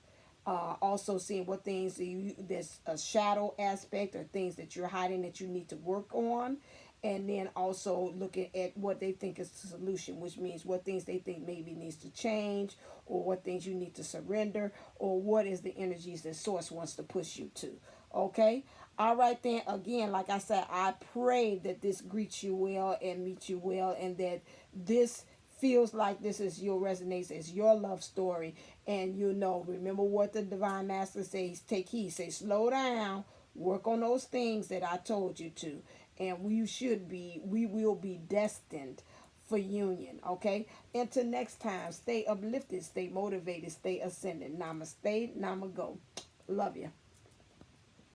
Also seeing what things there's a shadow aspect, or things that you're hiding that you need to work on. And then also looking at what they think is the solution, which means what things they think maybe needs to change, or what things you need to surrender, or what is the energies that Source wants to push you to. Okay? All right, then. Again, like I said, I pray that this greets you well and meets you well, and that this feels like this is your resonance, it's your love story. And remember what the Divine Master says, take heed, say slow down, work on those things that I told you to. And we will be destined for union. Okay? Until next time, stay uplifted, stay motivated, stay ascended. Namaste, namago. Love you.